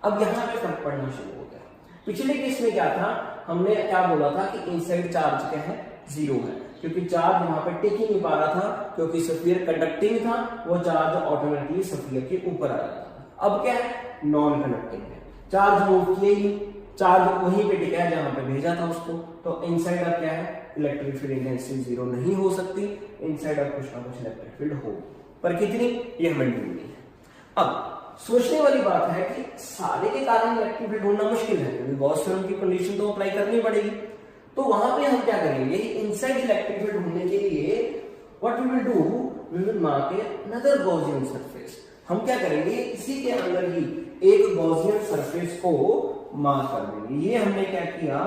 [SPEAKER 1] अब यहां पे फर्क पड़ना शुरू हो गया। पिछले केस में क्या था, हमने क्या बोला था कि इनसाइड चार्ज क्या है, जीरो है, क्योंकि चार्ज वहां पे टिक ही नहीं पा रहा था, क्योंकि स्फीयर कंडक्टिंग था, वो चार्ज ऑटोमेटिकली स्फीयर के ऊपर आ जाता था। अब क्या है, नॉन कंडक्टिंग है, चार्ज मूव किए ही, चार्ज वहीं पे टिका है जहां पे भेजा था उसको। तो इनसाइड अब क्या है, इलेक्ट्रिक फील्ड इंटेंसिटी जीरो नहीं हो सकती, इनसाइड अब कुछ ना कुछ इलेक्ट्रिक फील्ड हो, पर कितनी ये हमें ढूंढनी है। अब सोचने वाली बात है कि सारे के कारण इलेक्ट्रिक फील्ड ढूंढना मुश्किल है, क्योंकि गॉस थ्योरम की कंडीशन तो अप्लाई करनी पड़ेगी। तो वहां पे हम क्या करेंगे, इनसाइड इलेक्ट्रिक फील्ड ढूंढने के लिए what we will do, we will mark another Gaussian surface. हम क्या करेंगे, इसी के अंदर ही एक गॉसियन सरफेस को मार्क कर देंगे। ये हमने क्या किया,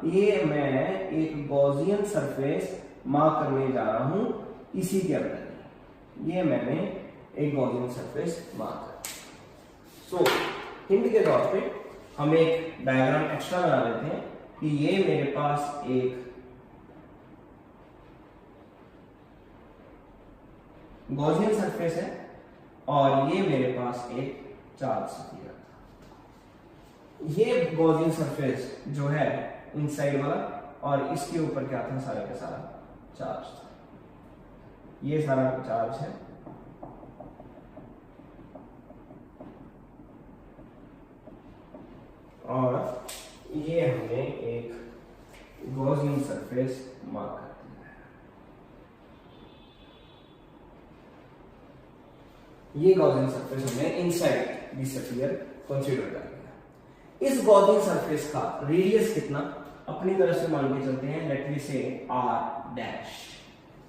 [SPEAKER 1] ये मैं एक गॉसियन सरफेस मार्क करने जा रहा हूं इसी के अंदर। ये मैंने एक गॉसियन सरफेस मार्क कर। सो हिंट के तौर पे हम एक डायग्राम एक्स्ट्रा बना लेते हैं कि ये मेरे पास एक गॉसियन सरफेस है और ये मेरे पास एक चार्ज स्फीयर था। ये गॉसियन सरफेस जो है इनसाइड वाला, और इसके ऊपर क्या था, सारा का सारा चार्ज था। ये सारा चार्ज है और ये हमने एक गॉसियन सरफेस मार्क कर दिया है। ये गॉसियन सरफेस हमने इनसाइड द स्फीयर कंसीडर कर लिया। इस गॉसियन सरफेस का रेडियस कितना, अपनी तरफ से मान के चलते हैं, लेट मी से r डैश।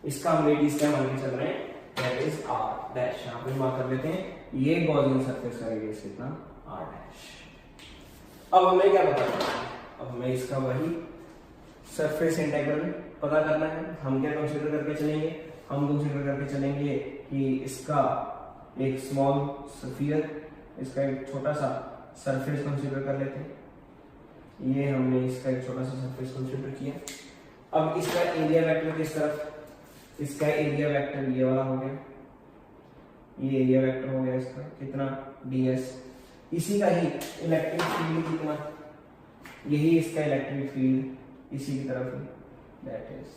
[SPEAKER 1] इसका हम रेडियस क्या मान के चल रहे हैं, दैट इज r डैश। यहां पे मार्क कर लेते हैं। ये गॉसियन सरफेस का रेडियस कितना, r डैश। अब हमें क्या पता करना है, अब हमें इसका वही सरफेस इंटीग्रल पता करना है। हम क्या कंसीडर करके चलेंगे, हम कंसीडर करके चलेंगे कि इसका एक स्मॉल स्फीयर, इसका एक छोटा सा सरफेस कंसीडर कर लेते हैं। ये हमने इसका एक छोटा सा सरफेस कंसीडर किया। अब इसका एरिया वेक्टर किस तरफ, इसका एरिया वेक्टर ये वाला हो गया, ये एरिया वेक्टर हो गया इसका कितना, ds। इसी का ही इलेक्ट्रिक फील्ड कितना, यही इसका इलेक्ट्रिक फील्ड इसी की तरफ है, दैट इज,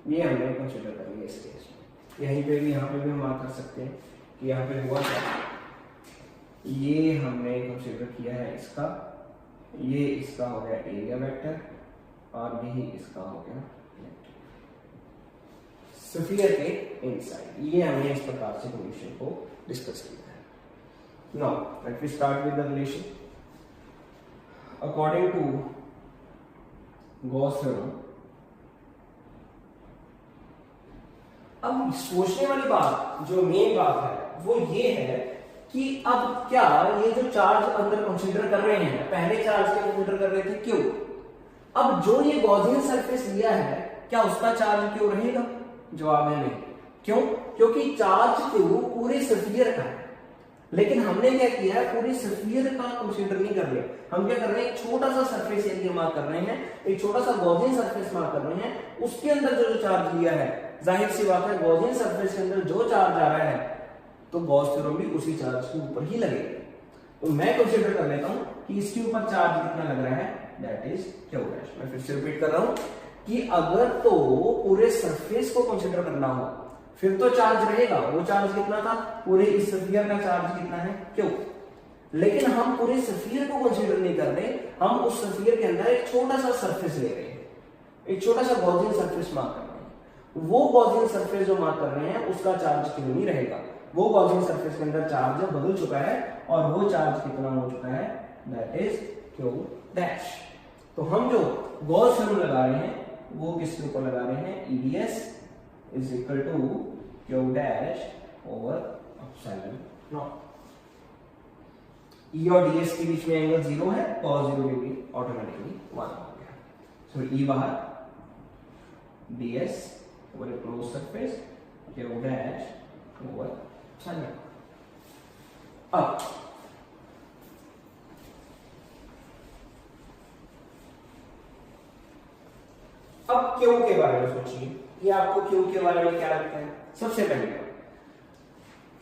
[SPEAKER 1] ये हमने कंसीडर कर लिया इस केस में। यहीं पे भी, यहाँ पे भी हम मार्क कर सकते हैं कि यहाँ पे हुआ क्या, ये हमने कंसीडर किया है इसका, ये इसका हो गया एरिया वेक्टर और यही इसका हो गया स्फीयर के इनसाइड। ये हमने इस प्रकार से कंडीशन को डिस्कस किया है। Now let me start with the relation according to Gauss theorem. अब सोचने वाली बात, जो मेन बात है वो ये है कि अब क्या ये जो चार्ज अंदर कंसीडर कर रहे हैं, पहले चार्ज के कंसीडर कर रहे थे, क्यों? अब जो ये गॉसियन सरफेस लिया है, क्या उसका चार्ज क्यों रहेगा? जवाब है नहीं। क्यों? क्योंकि चार्ज क्यों पूरे स्फीयर का है, लेकिन हमने क्या किया है, पूरे स्फीयर का कंसीडर नहीं कर रहे। हम क्या कर रहे हैं, एक छोटा सा सरफेस एरिया मार्क कर रहे हैं, एक छोटा सा गॉसियन सरफेस मार्क कर रहे हैं। उसके अंदर जो चार्ज लिया है, जाहिर सी बात है गॉसियन सरफेस के अंदर जो चार्ज आ रहा है तो गॉस थ्योरम भी उसी चार्ज के ऊपर ही लगेगा। तो मैं कंसीडर कर लेता हूं कि इसके ऊपर चार्ज कितना लग रहा है, दैट इज क्यू डैश। मैं फिर से रिपीट कर रहा हूं कि अगर तो पूरे सरफेस को कंसीडर करना हो फिर तो चार्ज रहेगा। वो चार्ज कितना था, पूरे इस स्फीयर का चार्ज कितना है, क्यों? लेकिन हम पूरे स्फीयर को कंसीडर नहीं कर रहे, हम उस स्फीयर के अंदर एक छोटा सा सरफेस ले रहे हैं, एक छोटा सा गॉसियन सरफेस मार्क कर रहे हैं। वो गॉसियन सरफेस जो मार्क कर रहे हैं उसका चार्ज क्यों नहीं रहेगा, वो गॉसियन सरफेस के अंदर चार्ज बदल चुका है और वो चार्ज कितना हो चुका है, दैट इज क्यू डैश। तो हम जो गॉस थ्योरम लगा रहे हैं वो किसके ऊपर लगा रहे हैं, EDS is equal to Q dash over epsilon not. E और डीएस के बीच में एंगल 0 है, cos 0 डिग्री ऑटोमेटिकली 1 हो गया। सो ई बाहर, DS over a close surface, Q dash over epsilon. अब क्यों के बारे में सोचिए, ये आपको क्यों के बारे में क्या लगता है? सबसे पहले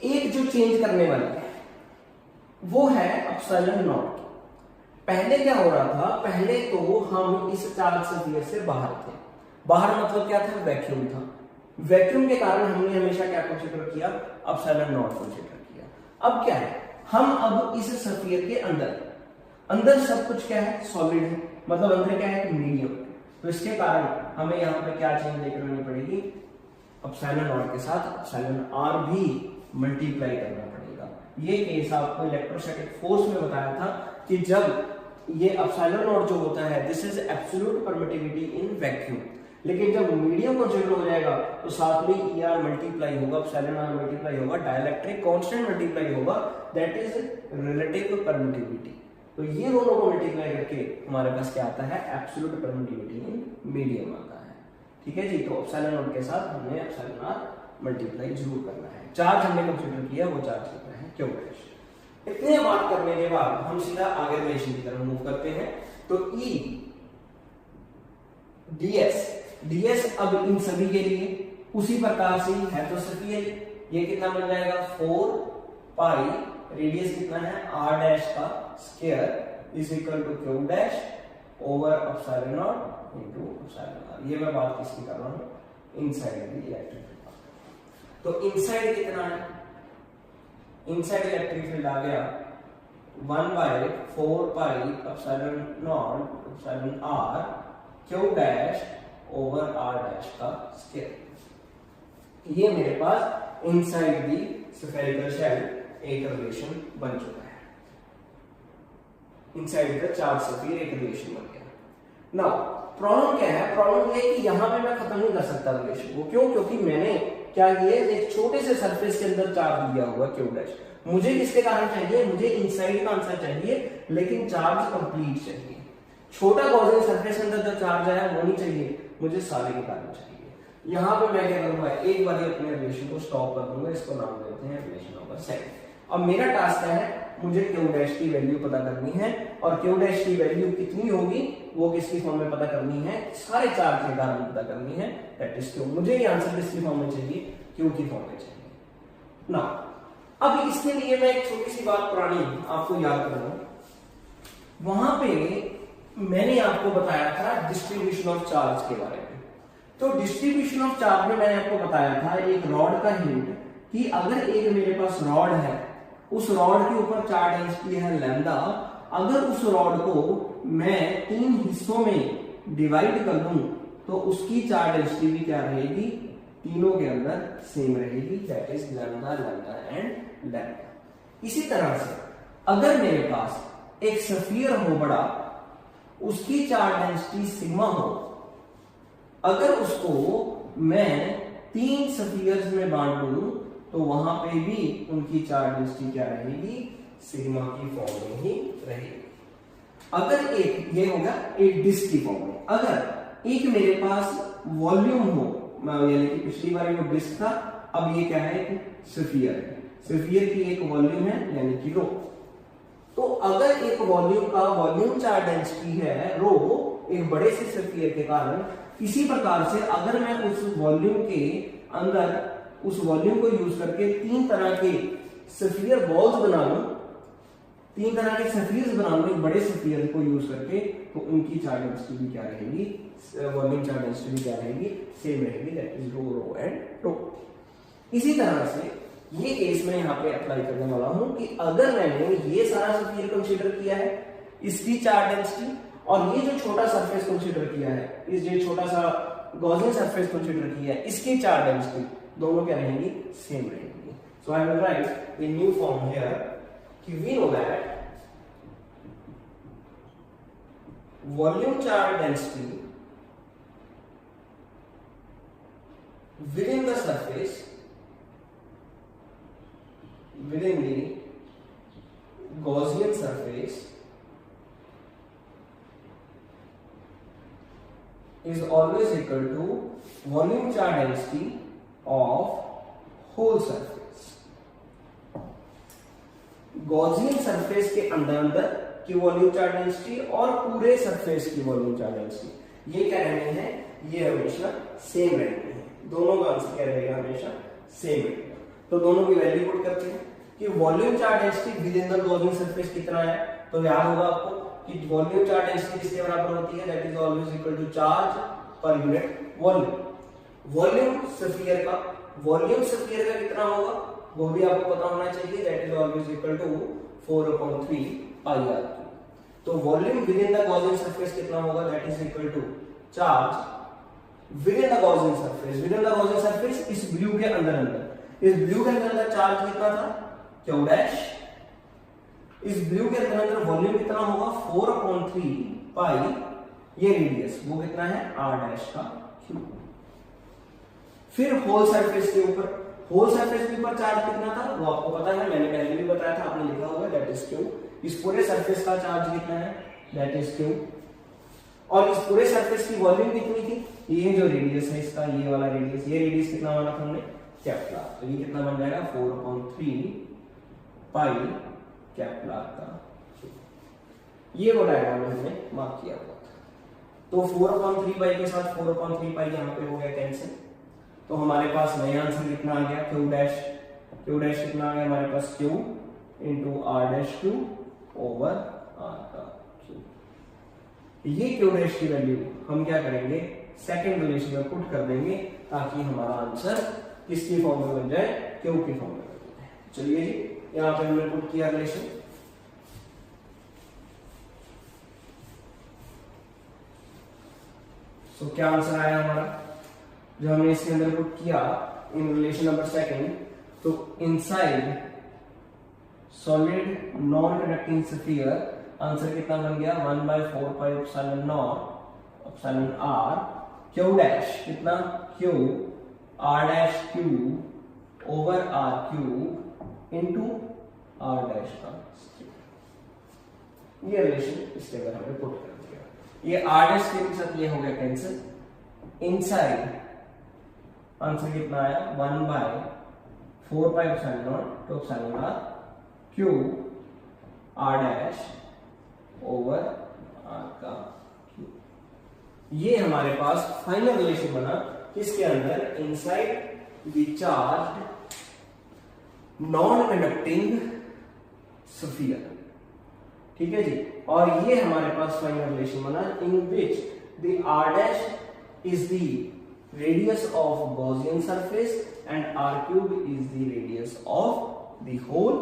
[SPEAKER 1] एक जो चेंज करने वाली है वो है एप्सिलॉन नॉट। पहले क्या हो रहा था, पहले तो हम इस चार्ज स्फीयर से बाहर थे। बाहर मतलब क्या था, वैक्यूम था। वैक्यूम के कारण हमने हमेशा क्या कंसीडर किया, एप्सिलॉन नॉट कंसीडर किया। अब क्या है, हम अब इस स्फीयर के अंदर, अंदर सब कुछ क्या है, सॉलिड है, मतलब अंदर क्या है, मीडियम। तो इसके कारण हमें यहाँ पे क्या चेंज लेकर पड़ेगी, एप्सिलॉन नॉट के साथ एप्सिलॉन आर भी मल्टीप्लाई करना पड़ेगा। ये केस आपको इलेक्ट्रोस्टैटिक फोर्स में बताया था कि जब ये एप्सिलॉन नॉट जो होता है this is absolute permittivity in vacuum, लेकिन जब मीडियम कंसीडर हो जाएगा तो साथ में ER मल्टीप्लाई होगा, एप्सिलॉन R मल्टीप्लाई होगा, डाइलेक्ट्रिक कांस्टेंट मल्टीप्लाई होगा, दैट इज रिलेटिव परमिटिविटी। तो ये दोनों को मल्टीप्लाई करके हमारे पास क्या आता है, एब्सोल्यूट परमिटिविटी इन मीडियम आता है। ठीक है जी, तो एप्सिलॉन नॉट के साथ हमें एप्सिलॉन R मल्टीप्लाई जरूर करना है। चार्ज हमने कंसीडर किया, वो चार्ज कितना है, क्यों डैश। इतने बात करने के बाद हम सीधा आगे रिलेशन की तरफ मूव करते हैं। तो E ds अब इन सभी के लिए उसी प्रकार से है, तो स्फीयर ये कितना बन जाएगा 4 पाई, रेडियस कितना है r डैश का square is equal to Q dash over epsilon naught into epsilon r। ये मैं बात किसकी कर रहा हूं, इनसाइड द इलेक्ट्रिक फील्ड। तो इनसाइड कितना है, इनसाइड इलेक्ट्रिक फील्ड आ गया 1/4 pi epsilon not epsilon r q dash over r dash का स्क्वायर। ये मेरे पास इनसाइड दी स्फेरिकल शेल एक रिलेशन बन चुका है, इनसाइड द चार्ज स्फीयर एक रिलेशन बन गया। नाउ प्रॉब्लम क्या है, प्रॉब्लम ये है कि यहां पे मैं खत्म नहीं कर सकता रिलेशन को। क्यों, क्योंकि मैंने क्या किया, एक छोटे से सरफेस के अंदर चार्ज दिया हुआ क्यू डैश। मुझे किसके कारण चाहिए, मुझे इनसाइड का आंसर चाहिए, लेकिन चार्ज कंप्लीट चाहिए। छोटा गॉसियन सरफेस के अंदर जो चार्ज आया वो नहीं चाहिए, मुझे सारे के कारण चाहिए। यहां पे मैं क्या करूंगा, एक बार अपने रिलेशन को स्टॉप कर दूंगा, इसको नाम देते हैं रिलेशन ओवर सेट। अब मेरा टास्क क्या है, मुझे क्यू डैश की वैल्यू पता करनी है, और क्यू डैश की वैल्यू कितनी होगी वो किसकी फॉर्म में पता करनी है, सारे चार्ज के कारण पता करनी है, दैट इज क्यू। मुझे ये आंसर किसकी फॉर्म में चाहिए, क्यू की फॉर्म में चाहिए ना। अब इसके लिए मैं एक छोटी सी बात पुरानी आपको याद कराऊं, वहां पे मैंने आपको बताया था डिस्ट्रीब्यूशन ऑफ चार्ज के बारे में। तो डिस्ट्रीब्यूशन ऑफ चार्ज में मैंने आपको बताया था एक रॉड का हिंट, कि अगर एक मेरे पास रॉड है, उस रॉड के ऊपर चार्ज डेंसिटी है लैम्डा, अगर उस रॉड को मैं 3 हिस्सों में डिवाइड कर दूं तो उसकी चार्ज डेंसिटी भी क्या रहेगी, तीनों के अंदर सेम रहेगी, that is lambda, lambda and lambda. इसी तरह से अगर मेरे पास एक स्फीयर हो बड़ा, उसकी चार्ज डेंसिटी सिग्मा हो, अगर उसको मैं 3 स्फीयर्स में बांट दूं तो वहां पे भी उनकी चार्ज डेंसिटी क्या रहेगी, सिग्मा की फॉर्म में ही रहेगी। अगर एक ये होगा एक डिस्क की फॉर्म में, अगर एक मेरे पास वॉल्यूम हो, यानी कि पिछली बार वो डिस्क था, अब ये क्या है, स्फीयर है, स्फीयर की एक वॉल्यूम है यानी कि रो। तो अगर एक वॉल्यूम का वॉल्यूम चार्ज डेंसिटी है रो, एक बड़े से स्फीयर के कारण, इसी प्रकार से अगर मैं उस वॉल्यूम के अंदर उस वॉल्यूम को यूज करके 3 तरह के स्फीयर बॉल्स बना लूं, 3 तरह के स्फीयर्स बना लूं एक बड़े स्फीयर को यूज करके, तो उनकी चार्ज डेंसिटी भी क्या रहेगी, वॉल्यूम चार्ज डेंसिटी भी क्या रहेगी, सेम रहेगी, that is rho, rho and rho. इसी तरह से ये केस मैं यहाँ पे अप्लाई करने वाला हूं कि अगर मैंने ये सारा स्फीयर कंसीडर किया है, इसकी चार्ज डेंसिटी, और ये जो छोटा सरफेस कंसीडर किया है, इस जो छोटा सा गॉसियन सरफेस कंसीडर किया है, इसकी चार्ज डेंसिटी दोनों क्या रहेंगी, सेम रहेंगी। So I will write the new form here कि we know that volume charge density within the surface, within the Gaussian surface is always equal to volume charge density of whole surface. Gaussian surface के अंदर की volume charge density और पूरे surface की volume charge density ये क्या रहने हैं, ये हमेशा सेम रहने हैं। दोनों का आंसर क्या रहेगा, हमेशा सेम रहेगा। तो दोनों की वैल्यू पुट करते हैं कि volume charge density with in the Gaussian surface कितना है। तो याद होगा आपको कि वॉल्यूम चार्ज डेंसिटी किसके बराबर होती है, that is always equal to charge per unit volume. Volume sphere का कितना होगा वो भी आपको पता होना चाहिए, that is always equal to 4/3 pi r। तो volume within the Gaussian surface कितना होगा, दैट is equal to charge within the Gaussian surface, within the Gaussian surface इस ब्लू के अंदर, इस ब्लू के अंदर चार्ज कितना था, क्यू डैश। इस ब्लू के अंदर वॉल्यूम कितना होगा 4/3 पाई, ये रेडियस वो कितना है r डैश का क्यूब। फिर होल सरफेस के ऊपर, होल सरफेस के ऊपर चार्ज कितना था वो आपको पता है, मैंने पहले भी बताया था, आपने लिखा होगा दैट इज क्यू। इस पूरे सरफेस का चार्ज कितना है दैट इज क्यू। और इस पूरे सरफेस की वॉल्यूम कितनी थी, ये जो रेडियस है इसका, ये वाला रेडियस, ये रेडियस कितना माना था हमने कैपिटल, तो ये कितना बन जाएगा 4/3 पाई कैपिटल का। ये वो डायग्राम हमने मार्क किया हुआ था। तो 4/3 पाई के साथ 4/3 पाई यहाँ पे हो गया कैंसिल, तो हमारे पास नया आंसर कितना आ गया क्यू डैश। क्यू डैश कितना आ गया हमारे पास Q into R dash Q over are का क्यू। ये क्यू डैश की वैल्यू हम क्या करेंगे सेकंड रिलेशन में पुट कर देंगे ताकि हमारा आंसर किसकी फॉर्म में बन जाए, क्यू की फॉर्म में बन जाए। चलिए जी यहां पे हमने पुट किया रिलेशन। तो क्या आंसर आया हमारा, जो हमने इसके अंदर पुट किया इन रिलेशन नंबर सेकंड, तो inside solid non conducting sphere answer कितना बन गया 1/4 pi epsilon not epsilon R Q dash कितना Q are dash Q over R Q into R dash का। ये रिलेशन इसके अंदर हमने पुट कर दिया। ये आर डैश के साथ ये हो गया कैंसिल। इनसाइड आंसर कितना आया 1/4 पाई एप्सिलॉन नॉट तो epsilon R q are dash over are का क्यू। ये हमारे पास फाइनल रिलेशन बना किसके अंदर, inside the charged non conducting sphere. ठीक है जी, और ये हमारे पास फाइनल रिलेशन बना in which the R dash is the radius of Gaussian surface and r cube is the radius of the whole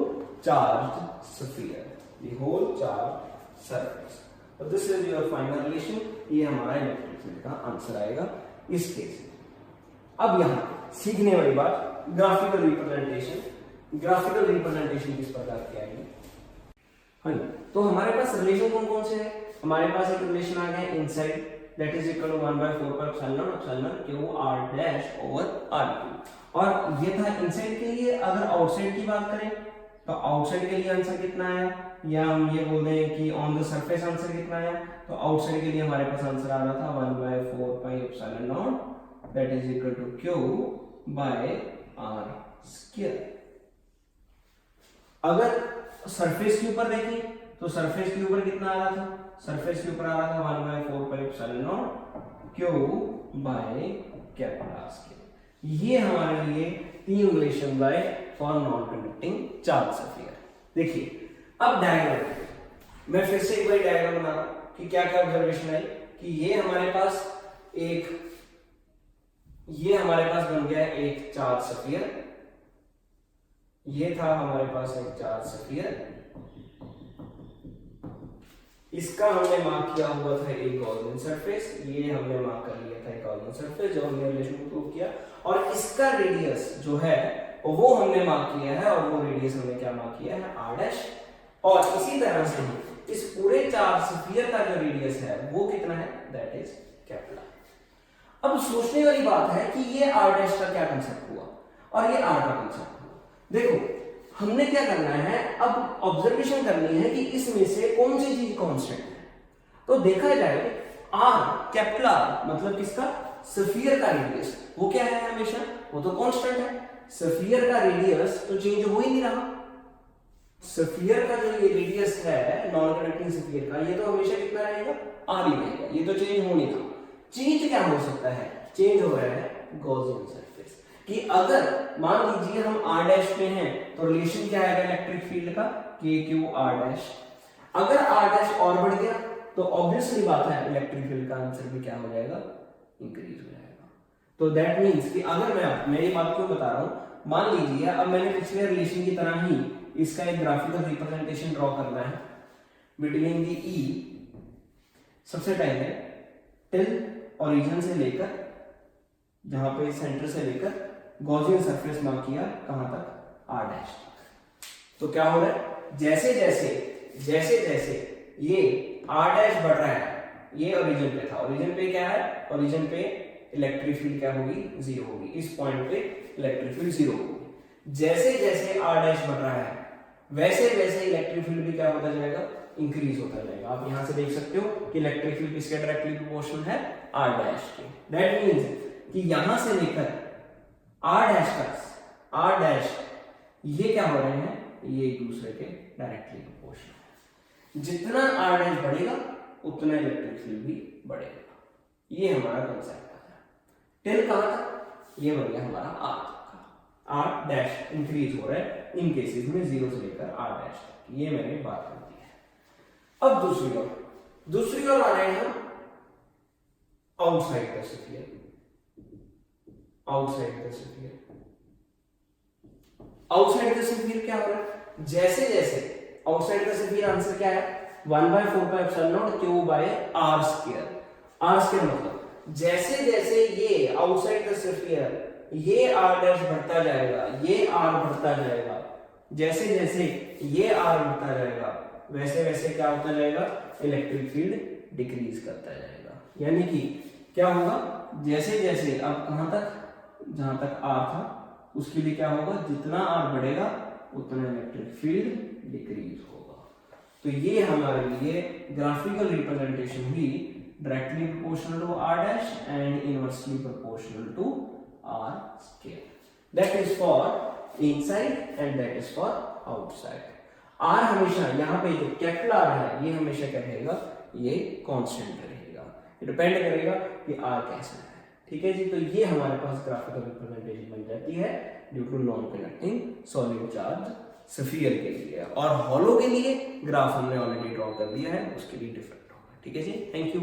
[SPEAKER 1] charged sphere, the whole charged surface. So this is your final relation. ये हमारा electric field का answer आएगा इस case में। अब यहाँ सीखने वाली बात ग्राफिकल रिप्रेजेंटेशन। ग्राफिकल रिप्रेजेंटेशन किस प्रकार की आएगी, हाँ तो हमारे पास रिलेशन कौन कौन से है, हमारे पास एक रिलेशन आ गया inside that is equal to 1/4 पर epsilon q r dash over r cube, और ये था इनसाइड के लिए। अगर आउटसाइड की बात करें तो आउटसाइड के लिए आंसर कितना आया, या हम ये बोल रहे हैं कि ऑन द सरफेस आंसर कितना आया, तो आउटसाइड के लिए हमारे पास आंसर आ रहा था 1/4 pi epsilon naught that is equal to q by r square. अगर सरफेस के ऊपर देखें तो सरफेस के ऊपर कितना आ रहा था, सरफेस के ऊपर आ रहा था 1/4 pi epsilon naught q by capital square. ये हमारे लिए तीन relation by for non conducting charge sphere. देखिए अब डायग्राम मैं फिर से एक बार डायग्राम बना रहा हूं कि क्या क्या ऑब्जर्वेशन है कि ये हमारे पास बन गया एक चार्ज स्फीयर, ये था हमारे पास एक चार्ज स्फीयर, इसका हमने मार्क किया हुआ था एक गॉसियन सरफेस, ये हमने मार्क कर लिया था एक गॉसियन सरफेस जो हमने रिलेशन को प्रूव किया, और इसका रेडियस जो है वो हमने मार्क किया है, और वो रेडियस हमने क्या मार्क किया है r डैश। और इसी तरह से इस पूरे चार्ज स्फीयर का जो रेडियस है वो कितना है दैट इज कैपिटल R। अब सोचने वाली बात है कि ये r डैश का क्या कंसेप्ट हुआ और ये r का कंसेप्ट हुआ। देखो हमने क्या करना है, अब ऑब्जर्वेशन करनी है कि इसमें से कौन सी चीज कांस्टेंट है। तो देखा जाए r कैपिटल R मतलब किसका, स्फीयर का रेडियस, वो क्या है हमेशा, वो तो कांस्टेंट है। स्फीयर का रेडियस तो चेंज हो ही नहीं रहा, स्फीयर का जो ये रेडियस है नॉन कंडक्टिंग स्फीयर का, ये तो हमेशा कितना रहेगा r ही रहेगा, ये तो चेंज हो नहीं रहा। चेंज क्या हो सकता है, चेंज हो रहा है गॉसियन सरफेस, कि अगर मान लीजिए हम r डैश में हैं तो रिलेशन क्या आएगा इलेक्ट्रिक फील्ड का k q r डैश। अगर r डैश और बढ़ गया तो ऑब्वियसली बात है इलेक्ट्रिक फील्ड का आंसर भी क्या हो जाएगा, इंक्रीज हो जाएगा। तो दैट मींस कि अगर मैं ये बात क्यों बता रहा हूं, मान लीजिए अब मैंने पिछले रिलेशन की तरह ही इसका एक ग्राफिकल रिप्रेजेंटेशन ड्रॉ करना है बिटवीन दी E, सबसे पहले टिल ओरिजिन से लेकर जहां पे सेंटर से लेकर गॉसियन सरफेस मार्क किया कहां तक, r डैश तक। तो क्या हो रहा है, जैसे जैसे जैसे जैसे ये r डैश बढ़ रहा है, ये ओरिजिन पे था, ओरिजिन पे क्या है, ओरिजिन पे इलेक्ट्रिक फील्ड क्या होगी, जीरो होगी, इस पॉइंट पे इलेक्ट्रिक फील्ड जीरो होगी। जैसे जैसे r डैश बढ़ रहा है वैसे वैसे इलेक्ट्रिक फील्ड भी क्या होता जाएगा, इंक्रीज होता जाएगा। आप यहां से देख सकते हो कि इलेक्ट्रिक फील्ड किसके डायरेक्टली प्रोपोर्शनल है, r डैश के। दैट मींस कि यहां से लेकर r डैश तक, r डैश ये क्या हो रहे हैं, ये एक दूसरे के डायरेक्टली प्रोपोर्शनल है। जितना r डैश बढ़ेगा उतना इलेक्ट्रिक फील्ड भी बढ़ेगा। ये हमारा कंसेप्ट है। टिल कहां तक, ये बन गया हमारा r तक का, r डैश इंक्रीज हो रहा है इन केसेस में जीरो से लेकर r डैश तक, ये मैंने बात कर दी है। अब दूसरी ओर आ रहे हैं हम outside the sphere, outside the sphere. Outside the sphere क्या हो रहा है, जैसे जैसे आउटसाइड द स्फीयर आंसर क्या है, 1/4πε0 q by r square. r square मतलब जैसे जैसे ये आउटसाइड द स्फीयर ये r डैश बढ़ता जाएगा, ये r बढ़ता जाएगा, जैसे जैसे ये r बढ़ता जाएगा वैसे वैसे क्या होता जाएगा, इलेक्ट्रिक फील्ड डिक्रीज करता जाएगा। यानी कि क्या होगा, जैसे जैसे अब कहां तक, जहां तक r था उसके लिए क्या होगा, जितना r बढ़ेगा उतना इलेक्ट्रिक फील्ड डिक्रीज होगा। तो ये हमारे लिए ग्राफिकल रिप्रेजेंटेशन हुई directly proportional to r dash and inversely proportional to r square. That is for inside and that is for outside. r हमेशा यहाँ पे जो कैपिटल r है ये हमेशा क्या रहेगा, ये कांस्टेंट रहेगा, डिपेंड करेगा कि r कैसा है। ठीक है जी, तो ये हमारे पास ग्राफिकल रिप्रेजेंटेशन बन जाती है due to non conducting solid charge sphere के लिए। और हॉलो के लिए ग्राफ हमने ऑलरेडी ड्रॉ कर दिया है, उसके लिए डिफरेंट होगा। ठीक है जी, थैंक यू।